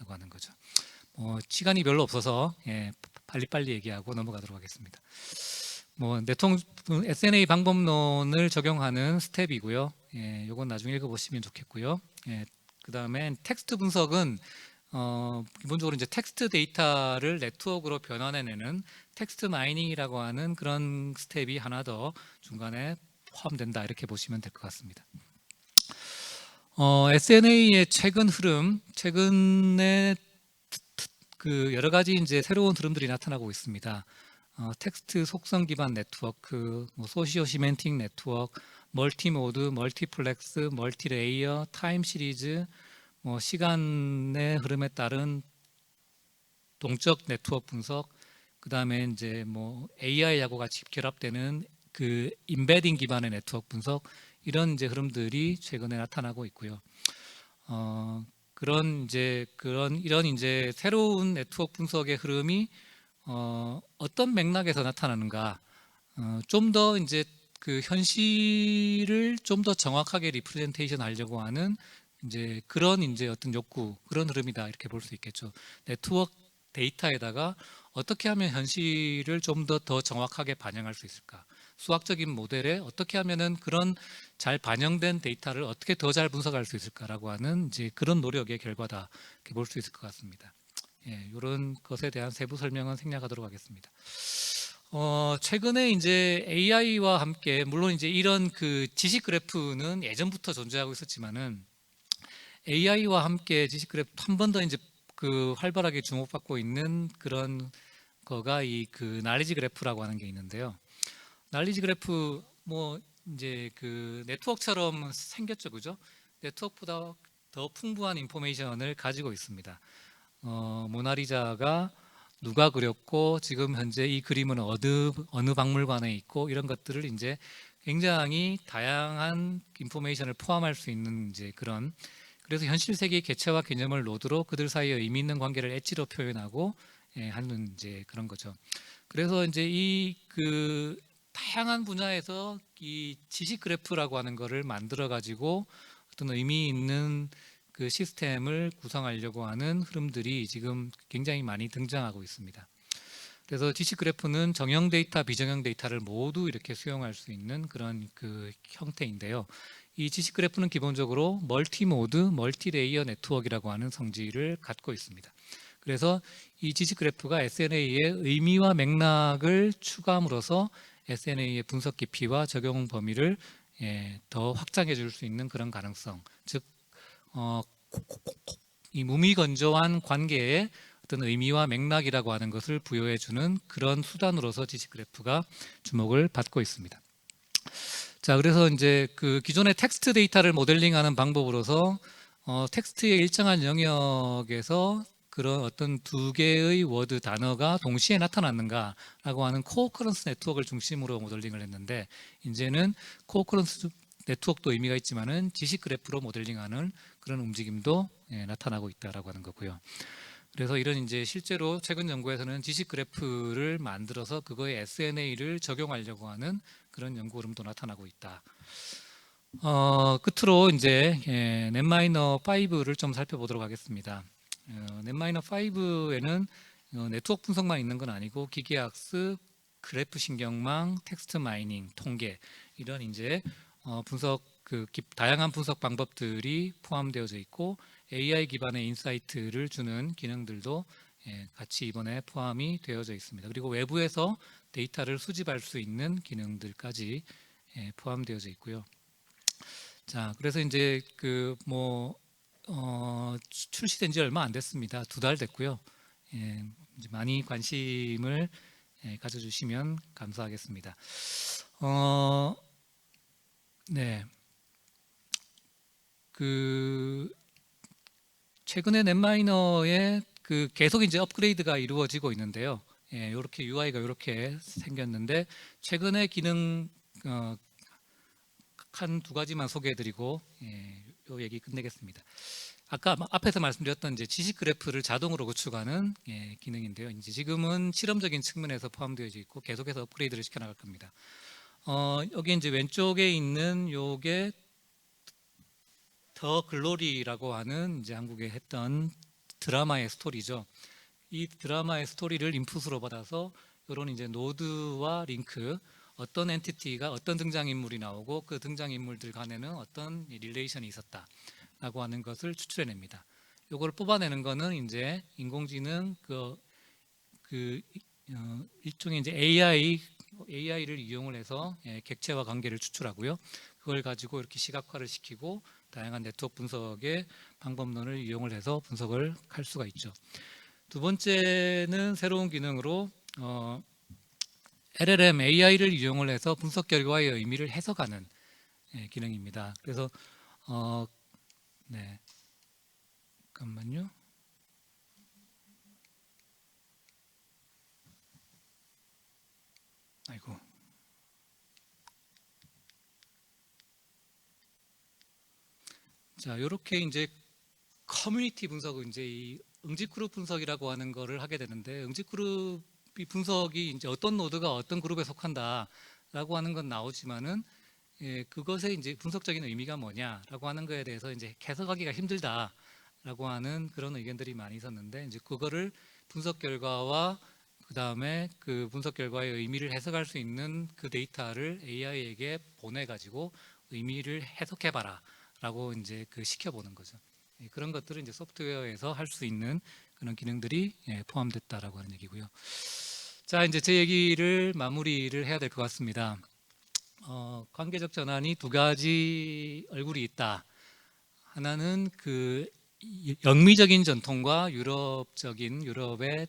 하는 거죠. 시간이 별로 없어서 빨리빨리 얘기하고 넘어가도록 하겠습니다. 네트워크 SNA 방법론을 적용하는 스텝이고요. 이건 나중에 읽어보시면 좋겠고요. 그 다음에 텍스트 분석은 기본적으로 이제 텍스트 데이터를 네트워크로 변환해내는 텍스트 마이닝이라고 하는 그런 스텝이 하나 더 중간에 포함된다, 이렇게 보시면 될 것 같습니다. SNA의 최근 흐름, 최근에 여러 가지 이제 새로운 흐름들이 나타나고 있습니다. 텍스트 속성 기반 네트워크, 뭐 소시오 시멘틱 네트워크, 멀티모드, 멀티플렉스, 멀티레이어, 타임 시리즈, 뭐 시간의 흐름에 따른 동적 네트워크 분석, 그 다음에 이제 뭐 AI하고 같이 결합되는 그 임베딩 기반의 네트워크 분석, 이런 이제 흐름들이 최근에 나타나고 있고요. 이런 이제 새로운 네트워크 분석의 흐름이 어떤 맥락에서 나타나는가, 좀 더 이제 그 현실을 좀 더 정확하게 리프레젠테이션 하려고 하는 이제 그런 이제 어떤 욕구, 그런 흐름이다, 이렇게 볼 수 있겠죠. 네트워크 데이터에다가 어떻게 하면 현실을 좀 더 정확하게 반영할 수 있을까? 수학적인 모델에 어떻게 하면은 그런 잘 반영된 데이터를 어떻게 더 잘 분석할 수 있을까라고 하는 이제 그런 노력의 결과다, 이렇게 볼 수 있을 것 같습니다. 예, 이런 것에 대한 세부 설명은 생략하도록 하겠습니다. 최근에 이제 AI와 함께, 물론 이제 이런 그 지식 그래프는 예전부터 존재하고 있었지만은 AI와 함께 지식 그래프 한 번 더 이제 그 활발하게 주목받고 있는 그런 거가 이 그 날리지 그래프라고 하는 게 있는데요. 날리지 그래프 뭐 이제 그 네트워크처럼 생겼죠, 그죠? 네트워크보다 더 풍부한 인포메이션을 가지고 있습니다. 모나리자가 누가 그렸고 지금 현재 이 그림은 어느 박물관에 있고, 이런 것들을 이제 굉장히 다양한 인포메이션을 포함할 수 있는 이제 그런, 그래서 현실 세계의 개체와 개념을 노드로 그들 사이에 의미 있는 관계를 엣지로 표현하고 하는 이제 그런 거죠. 그래서 이제 이 그 다양한 분야에서 이 지식 그래프라고 하는 거를 만들어 가지고 어떤 의미 있는 그 시스템을 구성하려고 하는 흐름들이 지금 굉장히 많이 등장하고 있습니다. 그래서 지식 그래프는 정형 데이터, 비정형 데이터를 모두 이렇게 수용할 수 있는 그런 그 형태인데요. 이 지식 그래프는 기본적으로 멀티 모드, 멀티 레이어 네트워크라고 하는 성질을 갖고 있습니다. 그래서 이 지식 그래프가 SNA의 의미와 맥락을 추가함으로써 SNA의 분석 깊이와 적용 범위를 더 확장해 줄 수 있는 그런 가능성, 즉 이 무미건조한 관계에 어떤 의미와 맥락이라고 하는 것을 부여해 주는 그런 수단으로서 지식 그래프가 주목을 받고 있습니다. 자, 그래서 이제 그 기존의 텍스트 데이터를 모델링하는 방법으로서 텍스트의 일정한 영역에서 그런 어떤 두 개의 워드 단어가 동시에 나타났는가라고 하는 코어커런스 네트워크를 중심으로 모델링을 했는데, 이제는 코어커런스 네트워크도 의미가 있지만은 지식 그래프로 모델링하는 그런 움직임도 나타나고 있다라고 하는 거고요. 그래서 이런 이제 실제로 최근 연구에서는 지식 그래프를 만들어서 그거에 SNA를 적용하려고 하는 그런 연구 흐름도 나타나고 있다. 끝으로 이제 넷마이너 5를 좀 살펴보도록 하겠습니다. 넷마이너 5에는 네트워크 분석만 있는 건 아니고 기계학습, 그래프 신경망, 텍스트 마이닝, 통계, 이런 이제 분석 다양한 분석 방법들이 포함되어져 있고, AI 기반의 인사이트를 주는 기능들도 같이 이번에 포함이 되어져 있습니다. 그리고 외부에서 데이터를 수집할 수 있는 기능들까지 포함되어져 있고요. 자, 그래서 이제 출시된 지 얼마 안 됐습니다. 2달 됐고요. 이제 많이 관심을 가져주시면 감사하겠습니다. 네. 최근에 넷마이너에 계속 이제 업그레이드가 이루어지고 있는데요. 이렇게 UI가 이렇게 생겼는데, 최근에 기능 한 2가지만 소개해드리고 요 얘기 끝내겠습니다. 아까 앞에서 말씀드렸던 이제 지식 그래프를 자동으로 구축하는 기능인데요. 이제 지금은 실험적인 측면에서 포함되어 있고 계속해서 업그레이드를 시켜나갈 겁니다. 여기 이제 왼쪽에 있는 요게 더 글로리라고 하는 이제 한국에 했던 드라마의 스토리죠. 이 드라마의 스토리를 인풋으로 받아서 이런 이제 노드와 링크, 어떤 엔티티가 어떤 등장인물이 나오고 그 등장인물들 간에는 어떤 릴레이션이 있었다라고 하는 것을 추출해냅니다. 이걸 뽑아내는 거는 이제 인공지능 일종의 이제 AI를 이용을 해서 객체와 관계를 추출하고요. 그걸 가지고 이렇게 시각화를 시키고 다양한 네트워크 분석의 방법론을 이용을 해서 분석을 할 수가 있죠. 두 번째는 새로운 기능으로 LLM AI를 이용을 해서 분석 결과의 의미를 해석하는 기능입니다. 그래서 네, 잠깐만요. 아이고. 자, 이렇게 이제 커뮤니티 분석은 이제 이 응집 그룹 분석이라고 하는 거를 하게 되는데, 응집 그룹이 분석이 이제 어떤 노드가 어떤 그룹에 속한다라고 하는 건 나오지만은 그것의 이제 분석적인 의미가 뭐냐라고 하는 거에 대해서 이제 해석하기가 힘들다라고 하는 그런 의견들이 많이 있었는데, 이제 그거를 분석 결과와 그 다음에 그 분석 결과의 의미를 해석할 수 있는 그 데이터를 AI에게 보내가지고 의미를 해석해봐라 라고 이제 그 시켜보는 거죠. 그런 것들을 이제 소프트웨어에서 할 수 있는 그런 기능들이 포함됐다라고 하는 얘기고요. 자, 이제 제 얘기를 마무리를 해야 될 것 같습니다. 관계적 전환이 두 가지 얼굴이 있다. 하나는 그 영미적인 전통과 유럽의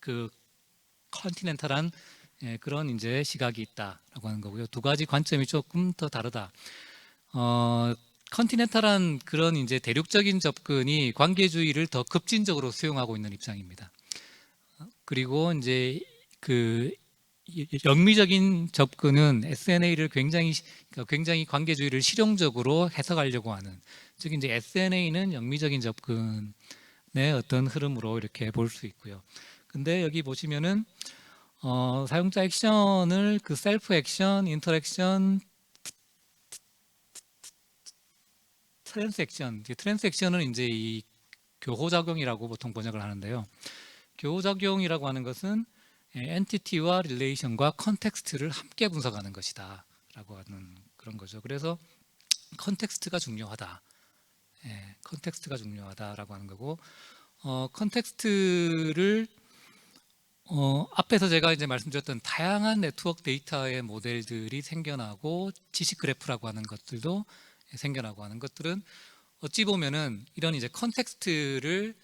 그 컨티넨탈한 그런 이제 시각이 있다라고 하는 거고요. 두 가지 관점이 조금 더 다르다. 컨티넨탈한 그런 이제 대륙적인 접근이 관계주의를 더 급진적으로 수용하고 있는 입장입니다. 그리고 이제 그 영미적인 접근은 SNA를 굉장히 관계주의를 실용적으로 해석하려고 하는, 즉 이제 SNA는 영미적인 접근의 어떤 흐름으로 이렇게 볼 수 있고요. 근데 여기 보시면은 사용자 액션을 그 셀프 액션, 인터랙션, 트랜스액션은 이제 이 교호작용이라고 보통 번역을 하는데요. 교호작용이라고 하는 것은 엔티티와 릴레이션과 컨텍스트를 함께 분석하는 것이다 라고 하는 그런 거죠. 그래서 컨텍스트가 중요하다. 컨텍스트가 중요하다라고 하는 거고, 컨텍스트를 앞에서 제가 이제 말씀드렸던 다양한 네트워크 데이터의 모델들이 생겨나고 지식 그래프라고 하는 것들도 생겨나고 하는 것들은 어찌 보면은 이런 이제 컨텍스트를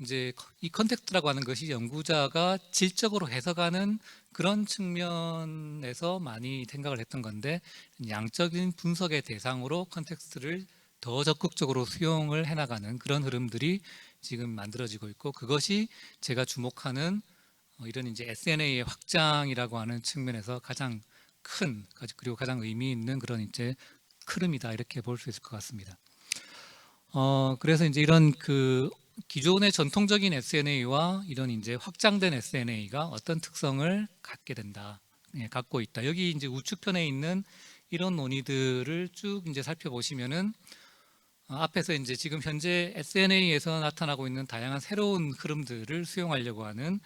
이제 이 컨텍스트라고 하는 것이 연구자가 질적으로 해석하는 그런 측면에서 많이 생각을 했던 건데, 양적인 분석의 대상으로 컨텍스트를 더 적극적으로 수용을 해나가는 그런 흐름들이 지금 만들어지고 있고, 그것이 제가 주목하는 이런 이제 SNA의 확장이라고 하는 측면에서 가장 큰 그리고 가장 의미 있는 그런 이제 흐름이다 이렇게 볼 수 있을 것 같습니다. 그래서 이제 이런 그 기존의 전통적인 SNA와 이런 이제 확장된 SNA가 어떤 특성을 갖게 된다, 갖고 있다. 여기 이제 우측편에 있는 이런 논의들을 쭉 이제 살펴보시면은 앞에서 이제 지금 현재 SNA에서 나타나고 있는 다양한 새로운 흐름들을 수용하려고 하는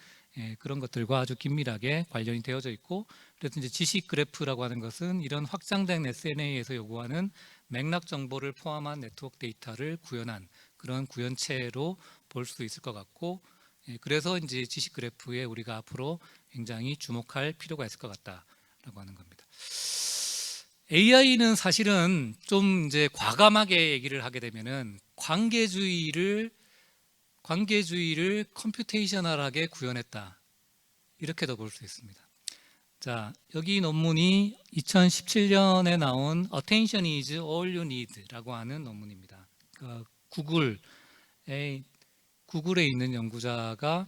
그런 것들과 아주 긴밀하게 관련이 되어져 있고, 그래서 이제 지식 그래프라고 하는 것은 이런 확장된 SNA에서 요구하는 맥락 정보를 포함한 네트워크 데이터를 구현한 그런 구현체로 볼 수 있을 것 같고, 그래서 이제 지식 그래프에 우리가 앞으로 굉장히 주목할 필요가 있을 것 같다라고 하는 겁니다. AI는 사실은 좀 이제 과감하게 얘기를 하게 되면은 관계주의를 컴퓨테이셔널하게 구현했다, 이렇게도 볼 수 있습니다. 자, 여기 논문이 2017년에 나온 Attention is all you need라고 하는 논문입니다. 구글에 있는 연구자가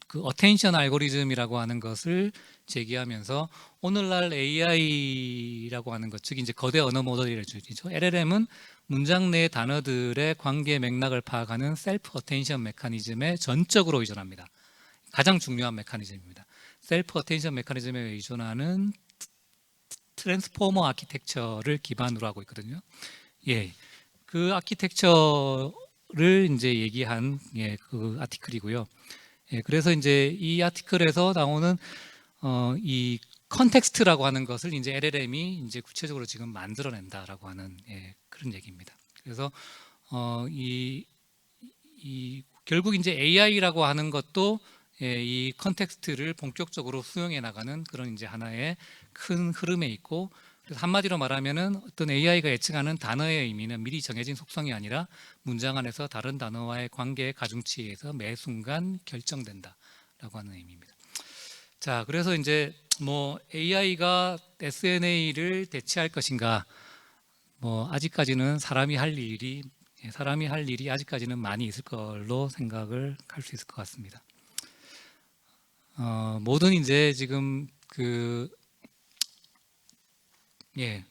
그 어텐션 알고리즘이라고 하는 것을 제기하면서 오늘날 AI라고 하는 것, 즉 이제 거대 언어 모델이죠. LLM은 문장 내 단어들의 관계 맥락을 파악하는 셀프 어텐션 메커니즘에 전적으로 의존합니다. 가장 중요한 메커니즘입니다. 셀프 어텐션 메커니즘에 의존하는 트랜스포머 아키텍처를 기반으로 하고 있거든요. 그 아키텍처를 이제 얘기한 그 아티클이고요. 그래서 이제 이 아티클에서 나오는 이 컨텍스트라고 하는 것을 이제 LLM이 이제 구체적으로 지금 만들어낸다라고 하는 그런 얘기입니다. 그래서 결국 이제 AI라고 하는 것도 이 컨텍스트를 본격적으로 수용해 나가는 그런 이제 하나의 큰 흐름에 있고, 그래서 한마디로 말하면은 어떤 AI가 예측하는 단어의 의미는 미리 정해진 속성이 아니라 문장 안에서 다른 단어와의 관계의 가중치에 의해서 매 순간 결정된다 하는 의미입니다. 자, 그래서 이제 뭐 AI가 SNA를 대체할 것인가? 뭐 아직까지는 사람이 할 일이 아직까지는 많이 있을 걸로 생각을 할 수 있을 것 같습니다. 모든 이제 지금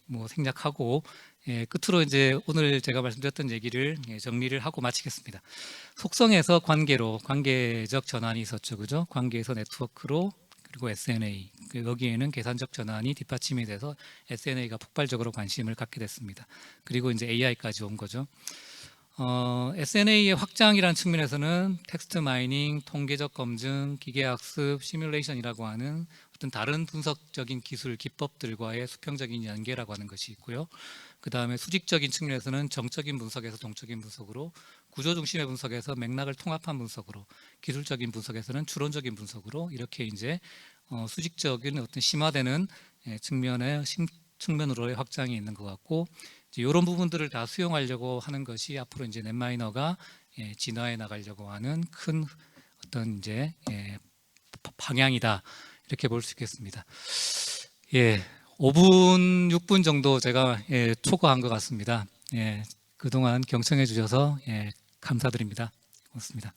뭐 생략하고 끝으로 이제 오늘 제가 말씀드렸던 얘기를 정리를 하고 마치겠습니다. 속성에서 관계적 전환이 있었죠, 그죠? 관계에서 네트워크로 그리고 SNA 여기에는 계산적 전환이 뒷받침이 돼서 SNA가 폭발적으로 관심을 갖게 됐습니다. 그리고 이제 AI까지 온 거죠. SNA의 확장이라는 측면에서는 텍스트 마이닝, 통계적 검증, 기계학습, 시뮬레이션이라고 하는 어떤 다른 분석적인 기술 기법들과의 수평적인 연계라고 하는 것이 있고요. 그 다음에 수직적인 측면에서는 정적인 분석에서 동적인 분석으로, 구조 중심의 분석에서 맥락을 통합한 분석으로, 기술적인 분석에서는 추론적인 분석으로 이렇게 이제 수직적인 어떤 심화되는 측면으로의 확장이 있는 것 같고, 이런 부분들을 다 수용하려고 하는 것이 앞으로 이제 넷마이너가 진화해 나가려고 하는 큰 어떤 이제 방향이다, 이렇게 볼 수 있겠습니다. 5분, 6분 정도 제가 초과한 것 같습니다. 그동안 경청해 주셔서 감사드립니다. 고맙습니다.